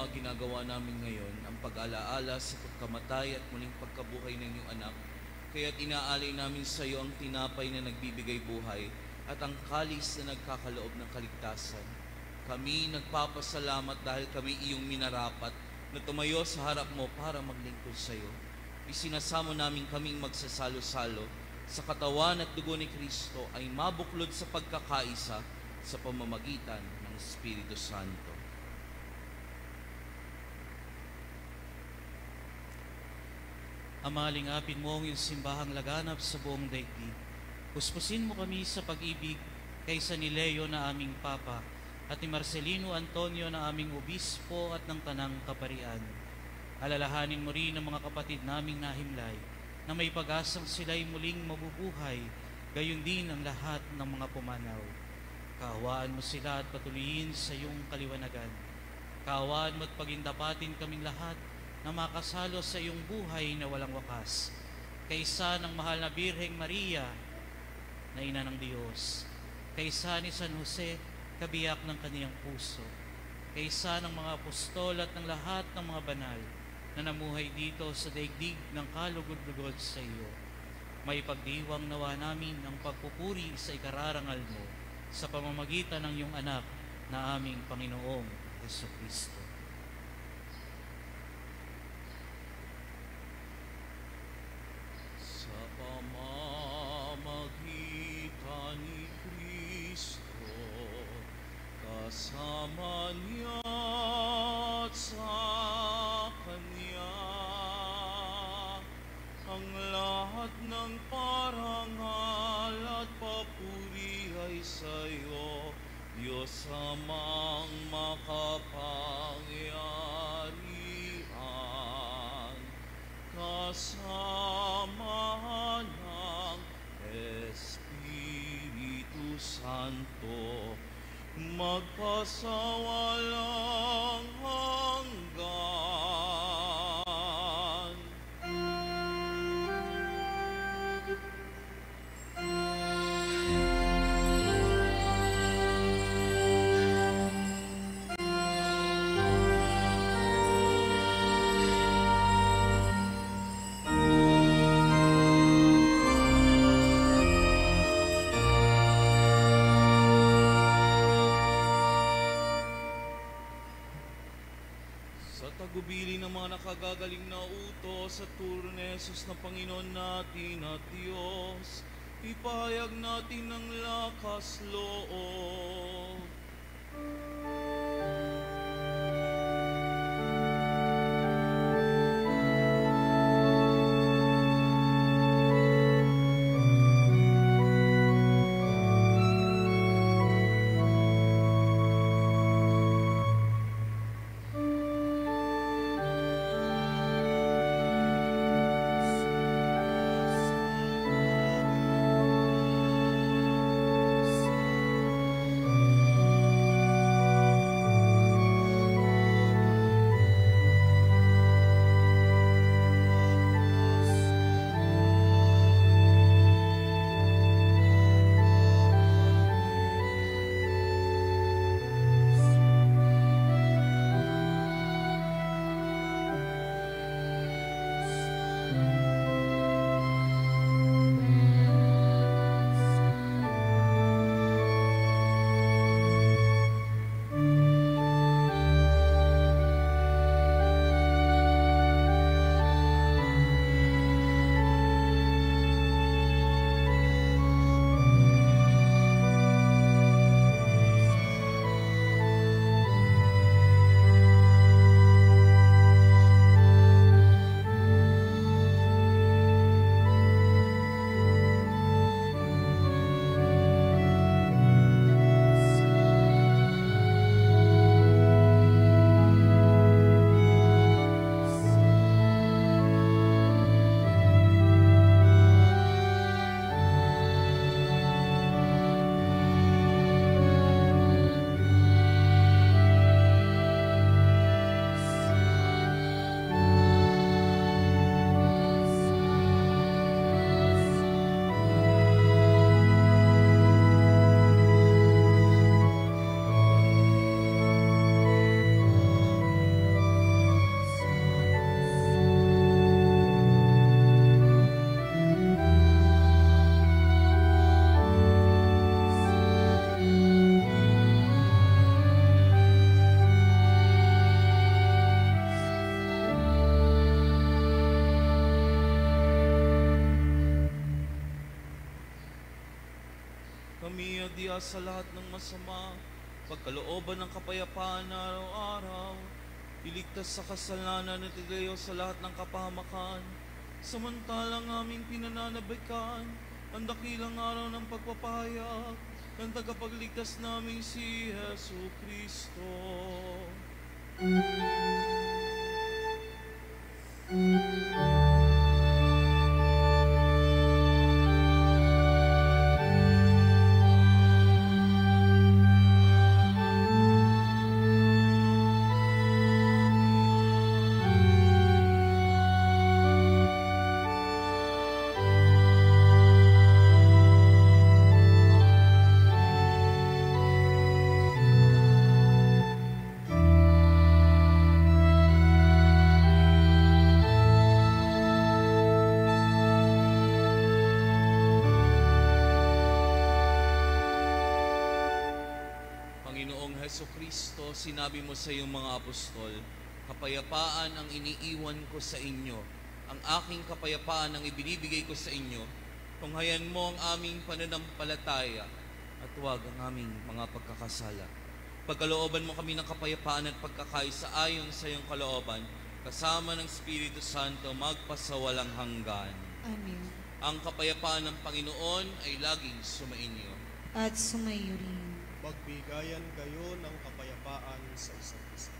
Ginagawa namin ngayon ang pag-alaala sa pagkamatay at muling pagkabuhay ng iyong anak. Kaya't inaalay namin sa iyo ang tinapay na nagbibigay buhay at ang kalis na nagkakaloob ng kaligtasan. Kami nagpapasalamat dahil kami iyong minarapat na tumayo sa harap mo para maglingkod sa iyo. Isinasamo namin kaming magsasalo-salo sa katawan at dugo ni Kristo ay mabuklod sa pagkakaisa sa pamamagitan ng Espiritu Santo. Amalingapin mo ang iyong simbahang laganap sa buong daigdig. Puspusin mo kami sa pag-ibig kaysa ni Leo na aming Papa at ni Marcelino Antonio na aming Obispo at ng Tanang Kaparian. Alalahanin mo rin ang mga kapatid naming nahimlay na may pag-asang sila'y muling mabubuhay, gayon din ang lahat ng mga pumanaw. Kaawaan mo sila at patuloyin sa iyong kaliwanagan. Kaawaan mo at pagindapatin kaming lahat na makasalo sa iyong buhay na walang wakas, kaysa ng mahal na Birheng Maria na ina ng Diyos, kaysa ni San Jose, kabiyak ng kaniyang puso, kaysa ng mga apostol at ng lahat ng mga banal na namuhay dito sa daigdig ng kalugod-lugod sa iyo. May pagdiwang nawa namin ang pagpupuri sa ikararangal mo sa pamamagitan ng iyong anak na aming Panginoong Jesucristo. Sa pamamagitan ni Kristo, kasama niya at sa Kanya, ang lahat ng parangal at papuri ay sa iyo, Diyos amang makapangyarihan, kasama ng Espiritu Santo, magpasawalang hanggan. pagubili ng mga nakagagaling na utos sa turo ni Jesus na Panginoon natin at Diyos, ipahayag natin ng lakas loob. Kami adya sa lahat ng masama, pagkalooban ng kapayapaan na araw-araw, iligtas sa kasalanan at igayo sa lahat ng kapahamakan, samantalang aming pinananabikan ang dakilang araw ng pagpapahayag ng tagapagligtas namin si Jesu Kristo. Jesucristo, sinabi mo sa iyong mga apostol, kapayapaan ang iniiwan ko sa inyo. Ang aking kapayapaan ang ibinibigay ko sa inyo. Tunghayan mo ang aming pananampalataya at huwag ang aming mga pagkakasala. Pagkalooban mo kami ng kapayapaan at pagkakaisa ayon sa iyong kalooban, kasama ng Espiritu Santo magpasawalang hanggan. Amen. Ang kapayapaan ng Panginoon ay laging sumainyo. At sumayo rin. Magbigayan kayo ng kapayapaan sa isa't isa.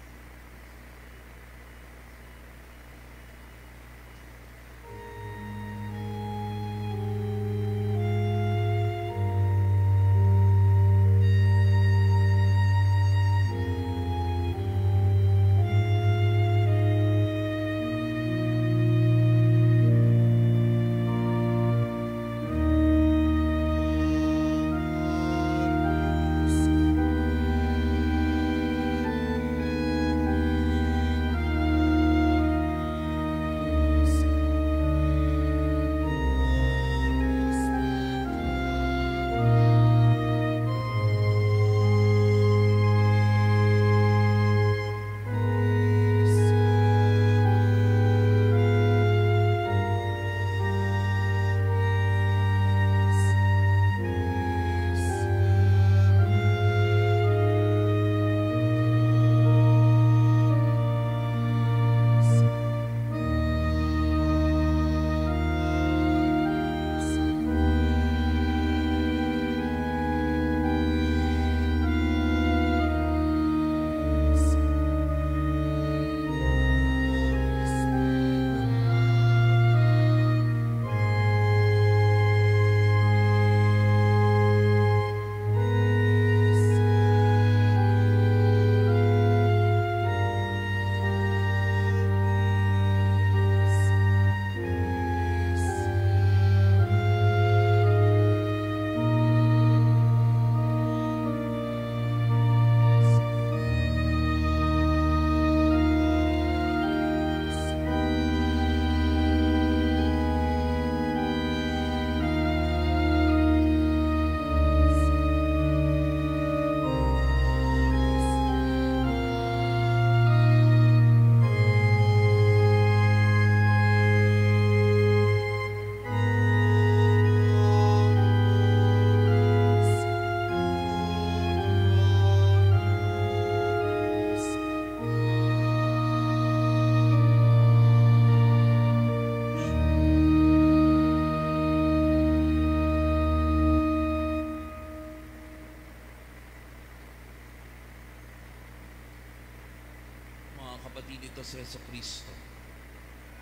natin ito sa Jesucristo.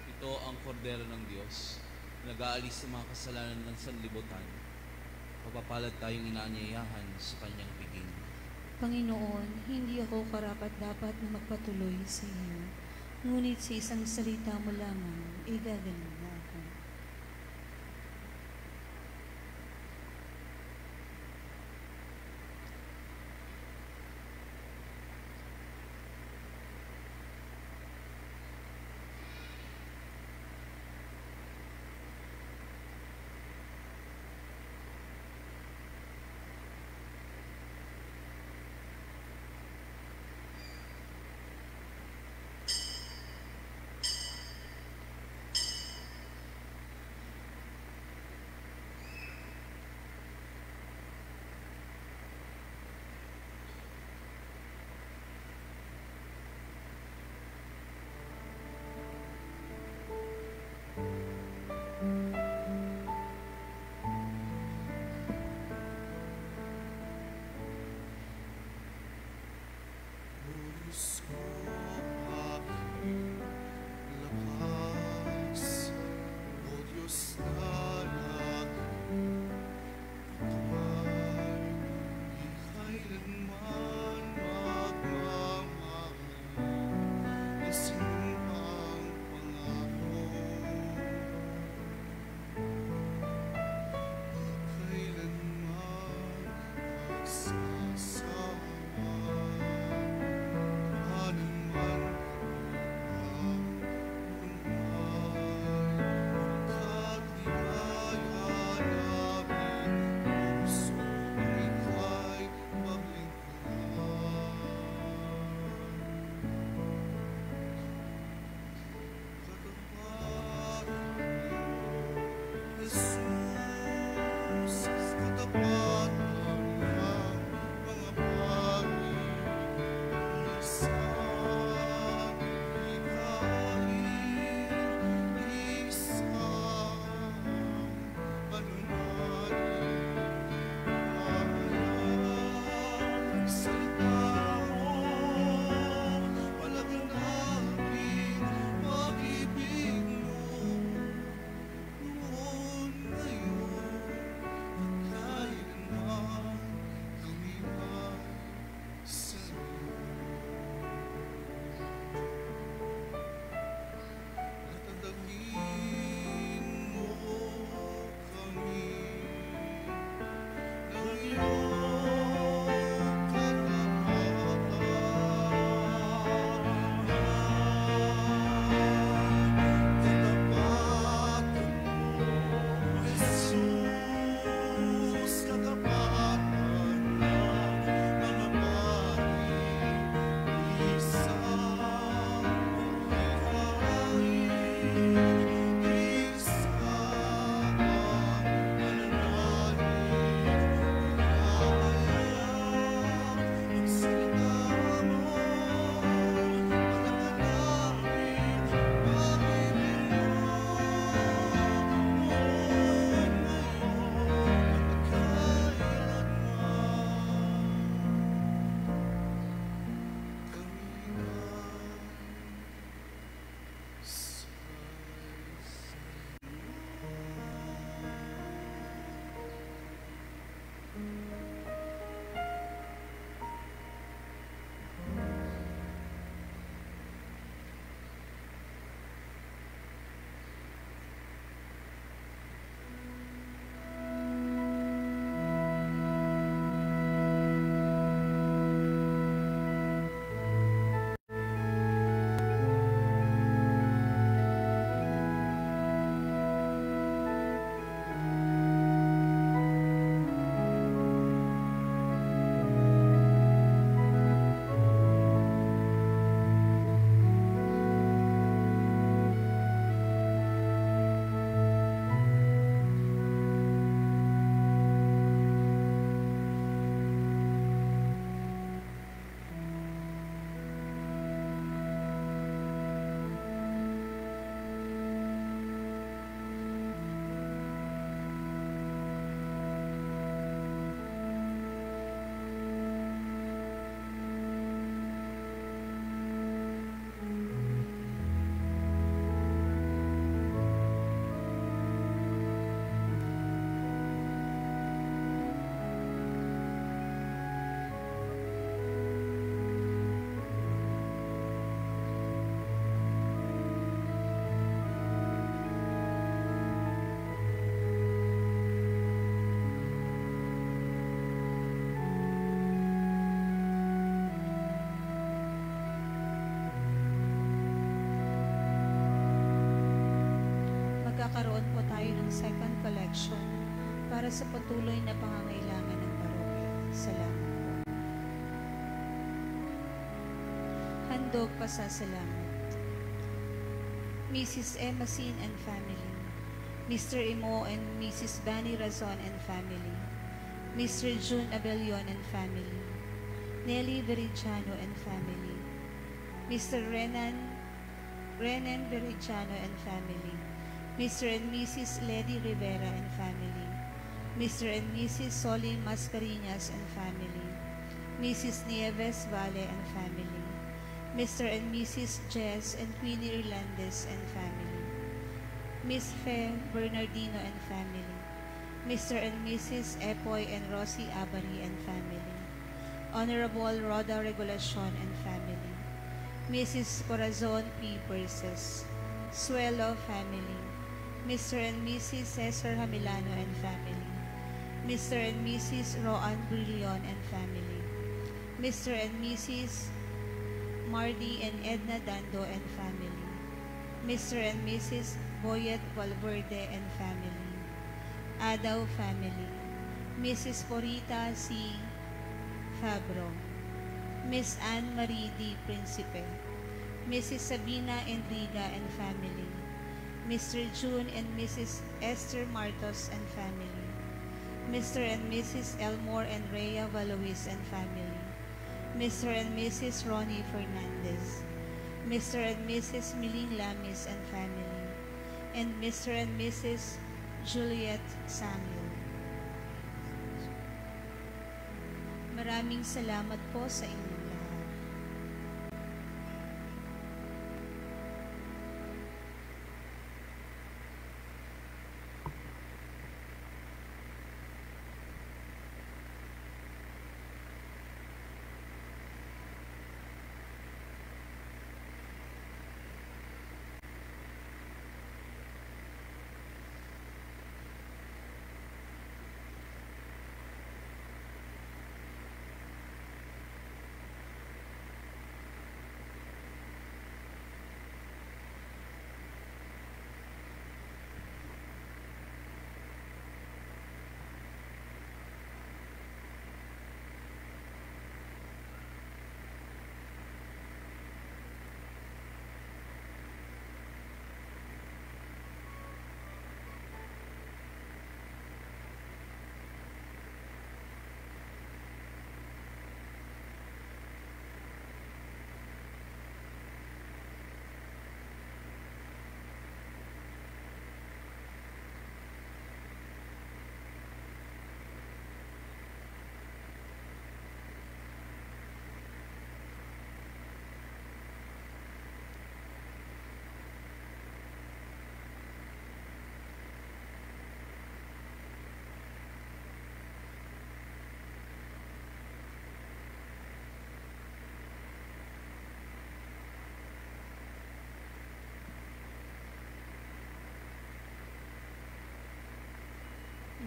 Ito ang kordero ng Diyos, nag-aalis sa mga kasalanan ng sanlibutan. Papapalad tayong inaanyayahan sa kanyang piging. Panginoon, hindi ako karapat-dapat na magpatuloy sa iyo, ngunit sa isang salita mo lamang, igagaling na ako. Diyos ko, aking lakas, O Diyos na laging patawad, di kailanman magmamahal, lasing ang pangako. Di kailanman magsasawa. ang second collection para sa patuloy na pangangailangan ng parokya. Salamat po. Handog pasasalamat. Mrs. Emma Sin and family, Mr. Imo and Mrs. Bani Razon and family, Mr. June Abelion and family, Nelly Verichano and family, Mr. Renan Verichano and family, Mr. and Mrs. Lady Rivera and family, Mr. and Mrs. Soli Mascarinas and family, Mrs. Nieves Vale and family, Mr. and Mrs. Jess and Queenie Irlandes and family, Miss Fe Bernardino and family, Mr. and Mrs. Epoy and Rosie Abari and family, Honorable Roda Regulacion and family, Mrs. Corazon P. Perses, Suelo family, Mr. and Mrs. Cesar Hamilano and family, Mr. and Mrs. Roan Brillion and family, Mr. and Mrs. Mardy and Edna Dando and family, Mr. and Mrs. Boyet Valverde and family, Adaw family, Mrs. Porita C. Fabro, Miss Anne-Marie D. Principe, Mrs. Sabina Enriga and family, Mr. June and Mrs. Esther Martos and family, Mr. and Mrs. Elmore and Rhea Valois and family, Mr. and Mrs. Ronnie Fernandez, Mr. and Mrs. Miling Lamis and family, and Mr. and Mrs. Juliet Samuel. Maraming salamat po sa inyong lahat.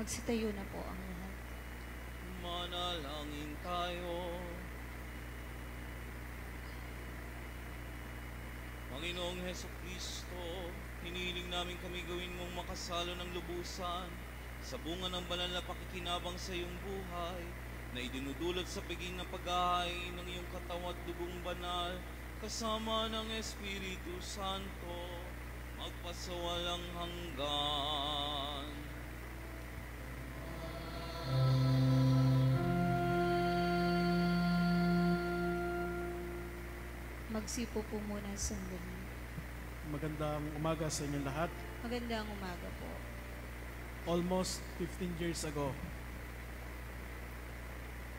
Magsitayo na po ang lahat. Manalangin tayo. Panginoong Hesukristo, hinihiling namin kami gawin mong makasalo ng lubusan sa bunga ng banal na pakikinabang sa iyong buhay na idinudulot sa piging ng paghahain ng iyong katawan at dugong banal kasama ng Espiritu Santo magpasawalang hanggan. Magsipo po muna sandali. Magandang umaga sa inyong lahat. Magandang umaga po. Almost 15 years ago,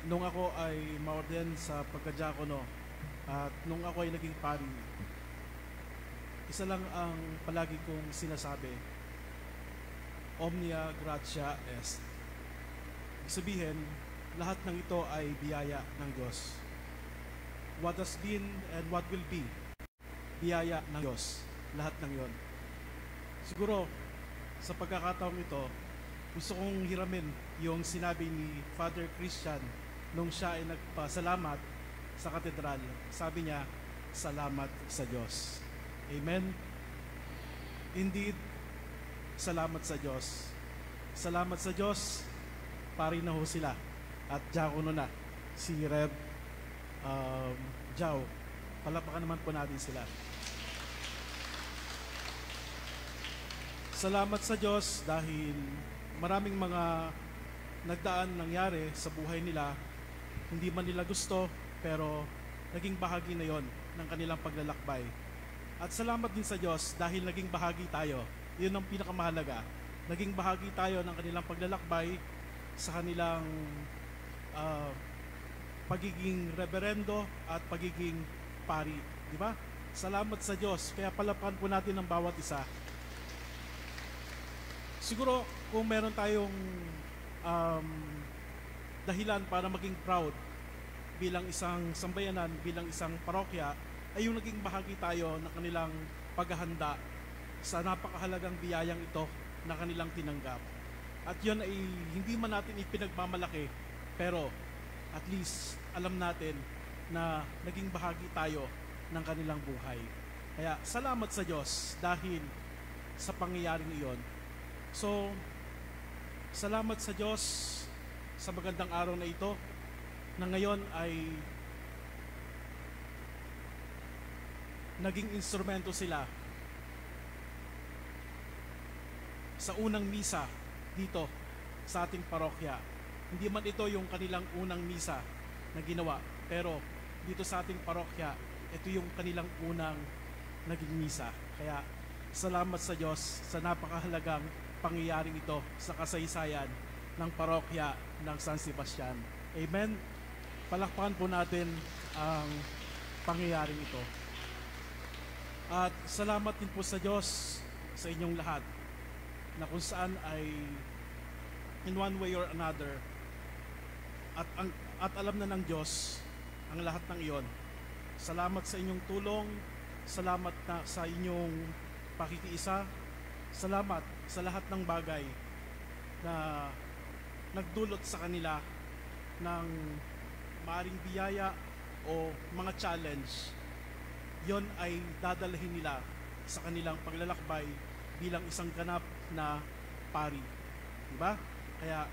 nung ako ay ma-ordain sa pagka-diakono at nung ako ay naging pari, isa lang ang palagi kong sinasabi, Omnia gratia est. Ibig sabihin, lahat ng ito ay biyaya ng Diyos. What has been and what will be, biyaya ng Diyos. Lahat ng yon. Siguro, sa pagkakataong ito, gusto kong hiramin yung sinabi ni Father Christian nung siya ay nagpasalamat sa katedral. Sabi niya, salamat sa Diyos. Amen? Indeed, salamat sa Diyos. Salamat sa Diyos, pari na ho sila. At diakono na, si Rev Jao. Palapakan naman po natin sila. Salamat sa Diyos dahil maraming mga nagdaan nangyari sa buhay nila. Hindi man nila gusto, pero naging bahagi na yon ng kanilang paglalakbay. At salamat din sa Diyos dahil naging bahagi tayo. Yun ang pinakamahalaga. Naging bahagi tayo ng kanilang paglalakbay sa kanilang pagiging reverendo at pagiging pari. Di ba? Salamat sa Diyos. Kaya palapakan po natin ang bawat isa. Siguro kung meron tayong dahilan para maging proud bilang isang sambayanan, bilang isang parokya, ay yung naging bahagi tayo ng kanilang paghahanda sa napakahalagang biyayang ito na kanilang tinanggap. At yun ay hindi man natin ipinagmamalaki, pero at least alam natin na naging bahagi tayo ng kanilang buhay. Kaya salamat sa Diyos dahil sa pangyayaring iyon. So, salamat sa Diyos sa magandang araw na ito na ngayon ay naging instrumento sila sa unang misa dito sa ating parokya. Hindi man ito yung kanilang unang misa na ginawa, pero dito sa ating parokya, ito yung kanilang unang naging misa. Kaya salamat sa Diyos sa napakahalagang pangyayaring ito sa kasaysayan ng parokya ng San Sebastian. Amen. Palakpakan po natin ang pangyayaring ito. At salamat din po sa Diyos sa inyong lahat na kung saan ay in one way or another at alam na ng Diyos ang lahat ng iyon. Salamat sa inyong tulong, salamat na sa inyong pakikiisa, salamat sa lahat ng bagay na nagdulot sa kanila ng maaring biyaya o mga challenge. Yon ay dadalhin nila sa kanilang paglalakbay bilang isang ganap na pari. Diba? Kaya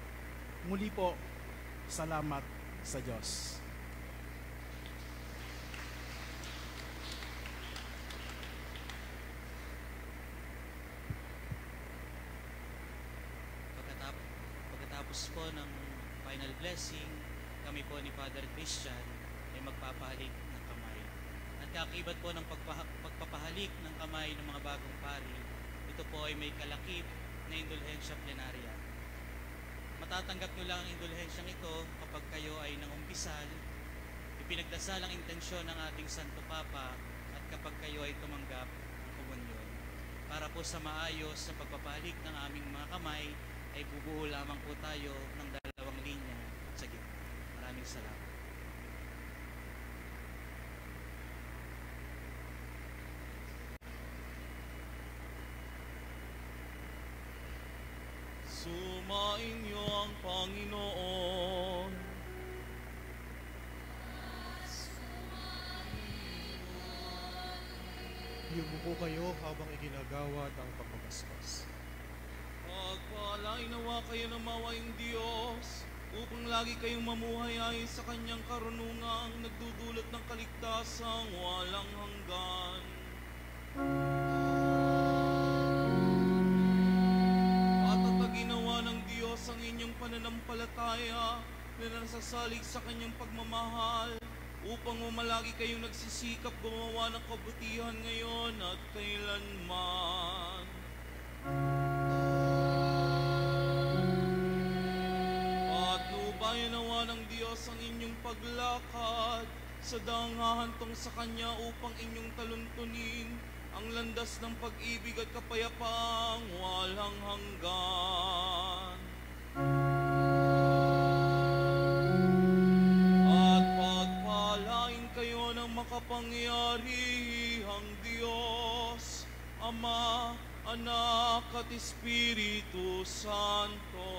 muli po, salamat sa Diyos. Pagkatapos po ng final blessing, kami po ni Father Christian ay magpapahalik ng kamay. At kakibat po ng pagpapahalik ng kamay ng mga bagong pari, ito po ay may kalakip na indulhensya plenaria. Matatanggap nyo lang ang indulhensyang ito kapag kayo ay nangumpisal, ipinagdasal ang intensyon ng ating Santo Papa, at kapag kayo ay tumanggap ng komunyon. Para po sa maayos na pagpapahalik ng aming mga kamay, ay bubuo lamang po tayo ng dalawang linya sa gitna. Maraming salamat. Sumain niyo ang Panginoon. Yumuko kayo habang iginagawad ang pagpapaspas. Pagpalain nawa kayo ng mawayang Diyos, upang lagi kayong mamuhay ayon sa kanyang karunungang nagdudulot ng kaligtasang walang hanggan. At ginawa ng Diyos ang inyong pananampalataya na nasasalig sa kanyang pagmamahal, upang umalagi kayong nagsisikap gumawa ng kabutihan ngayon at kailanman. Patnubayan nawa ng Diyos ang inyong paglakad sa daang hahantong sa Kanya upang inyong taluntunin ang landas ng pag-ibig at kapayapaang walang hanggan. At pagpalain kayo ng makapangyarihang Diyos, Ama, Anak at Espiritu Santo.